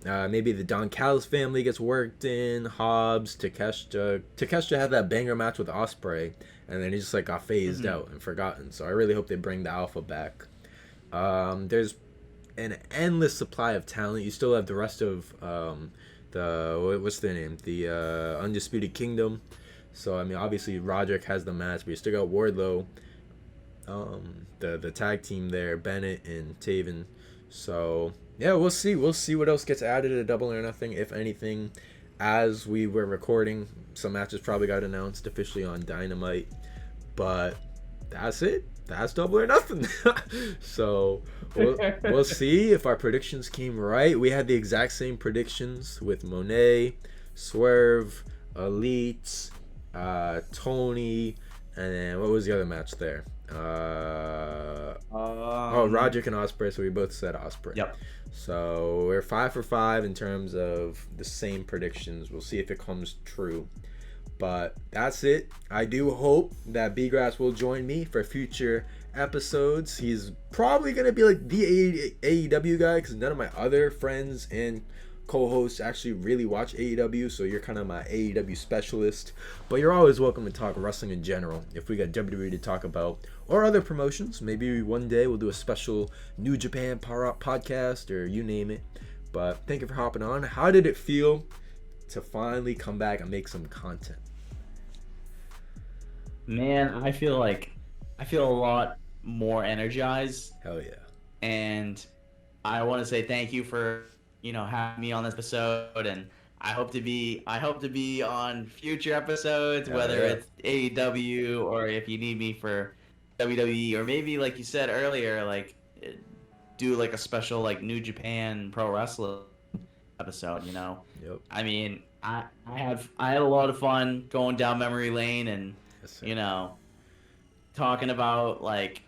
maybe the Don Callis family gets worked in. Hobbs, Takeshita had that banger match with Ospreay, and then he just like got phased out and forgotten. So I really hope they bring the Alpha back. There's an endless supply of talent. You still have the rest of what's their name? The Undisputed Kingdom. So I mean, obviously Roderick has the match, but you still got Wardlow, the tag team there, Bennett and Taven. So yeah, we'll see what else gets added to Double or Nothing, if anything. As we were recording, some matches probably got announced officially on Dynamite, but that's it. That's Double or Nothing. So we'll see if our predictions came right. We had the exact same predictions with Monet, Swerve, Elite, Tony, and then what was the other match there? Roderick and Ospreay. So we both said Ospreay. Yep. So we're 5 for 5 in terms of the same predictions. We'll see if it comes true. But that's it. I do hope that BGrass will join me for future episodes. He's probably going to be like the AEW guy because none of my other friends and co-hosts actually really watch AEW, so you're kind of my AEW specialist. But you're always welcome to talk wrestling in general if we got WWE to talk about, or other promotions. Maybe one day we'll do a special New Japan Power Up podcast, or you name it. But thank you for hopping on. How did it feel to finally come back and make some content? Man, I feel a lot more energized. Hell yeah. And I want to say thank you for having me on this episode, and I hope to be on future episodes, whether it's AEW or if you need me for WWE, or maybe like you said earlier, like do like a special like New Japan Pro Wrestling episode. Yep. I mean, I had a lot of fun going down memory lane and talking about like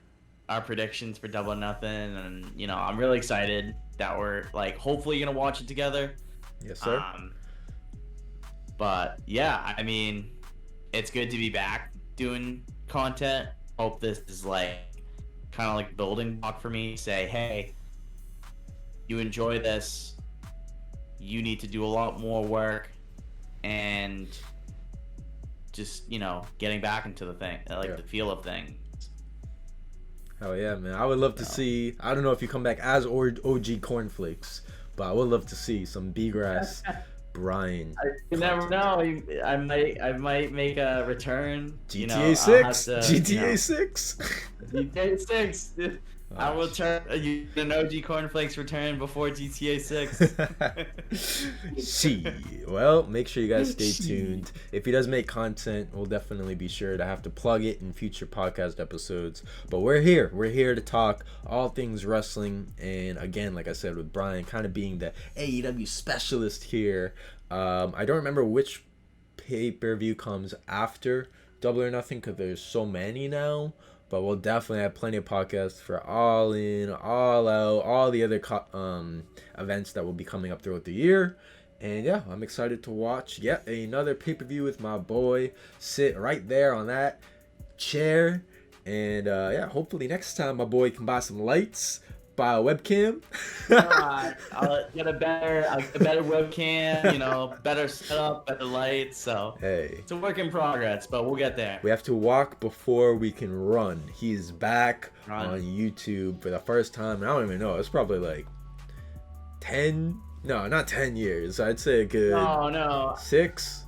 our predictions for Double or Nothing, and I'm really excited that we're like hopefully gonna watch it together. Yes, sir. But yeah, I mean, it's good to be back doing content. Hope this is like kind of like building block for me. Say, hey, you enjoy this, you need to do a lot more work, and just getting back into the thing, like the feel of things. Hell yeah, man. I would love to see, I don't know if you come back as OG Cornflakes, but I would love to see some BGrass Brian. You never know. I might make a return. GTA 6. GTA 6. GTA 6. I will turn an OG Cornflakes return before GTA 6. See, well, make sure you guys stay tuned. If he does make content, we'll definitely be sure to have to plug it in future podcast episodes. But we're here to talk all things wrestling. And again, like I said, with Brian kind of being the AEW specialist here, I don't remember which pay-per-view comes after Double or Nothing because there's so many now. But we'll definitely have plenty of podcasts for All In, All Out, all the other events that will be coming up throughout the year. And yeah, I'm excited to watch yet another pay-per-view with my boy. Sit right there on that chair. And yeah, hopefully next time my boy can buy some lights, buy a webcam. I'll get a better webcam, better setup, better lights. So hey, it's a work in progress, but we'll get there. We have to walk before we can run. He's back on YouTube for the first time. And I don't even know. It's probably like 10. No, not 10 years. I'd say a good. No. 6,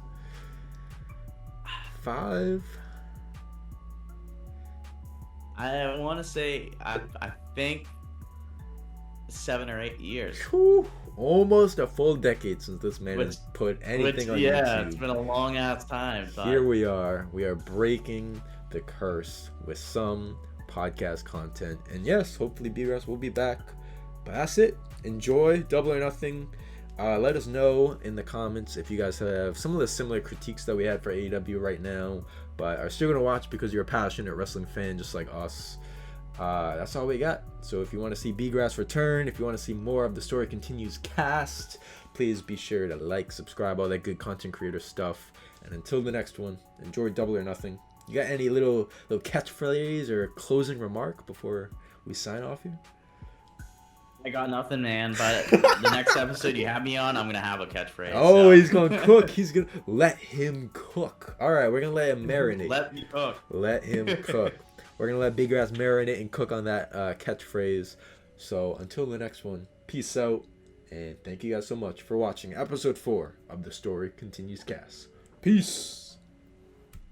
5. I want to say I think 7 or 8 years. Whew, almost a full decade since this man has put anything on YouTube. Yeah, it's been a long ass time. But here we are breaking the curse with some podcast content. And yes, hopefully BGrass will be back. But that's it. Enjoy Double or Nothing. Let us know in the comments if you guys have some of the similar critiques that we had for AEW right now, but are still going to watch because you're a passionate wrestling fan just like us. That's all we got. So if you want to see BGrass return, if you want to see more of the Story Continues cast, please be sure to like, subscribe, all that good content creator stuff. And until the next one, enjoy Double or Nothing. You got any little catchphrase or closing remark before we sign off here? I got nothing, man, but the next episode you have me on, I'm going to have a catchphrase. Oh, so. He's going to cook. He's going to let him cook. All right, we're going to let him marinate. Let me cook. Let him cook. We're going to let BGrass marinate and cook on that catchphrase. So until the next one, peace out. And thank you guys so much for watching episode 4 of the Story Continues cast. Peace.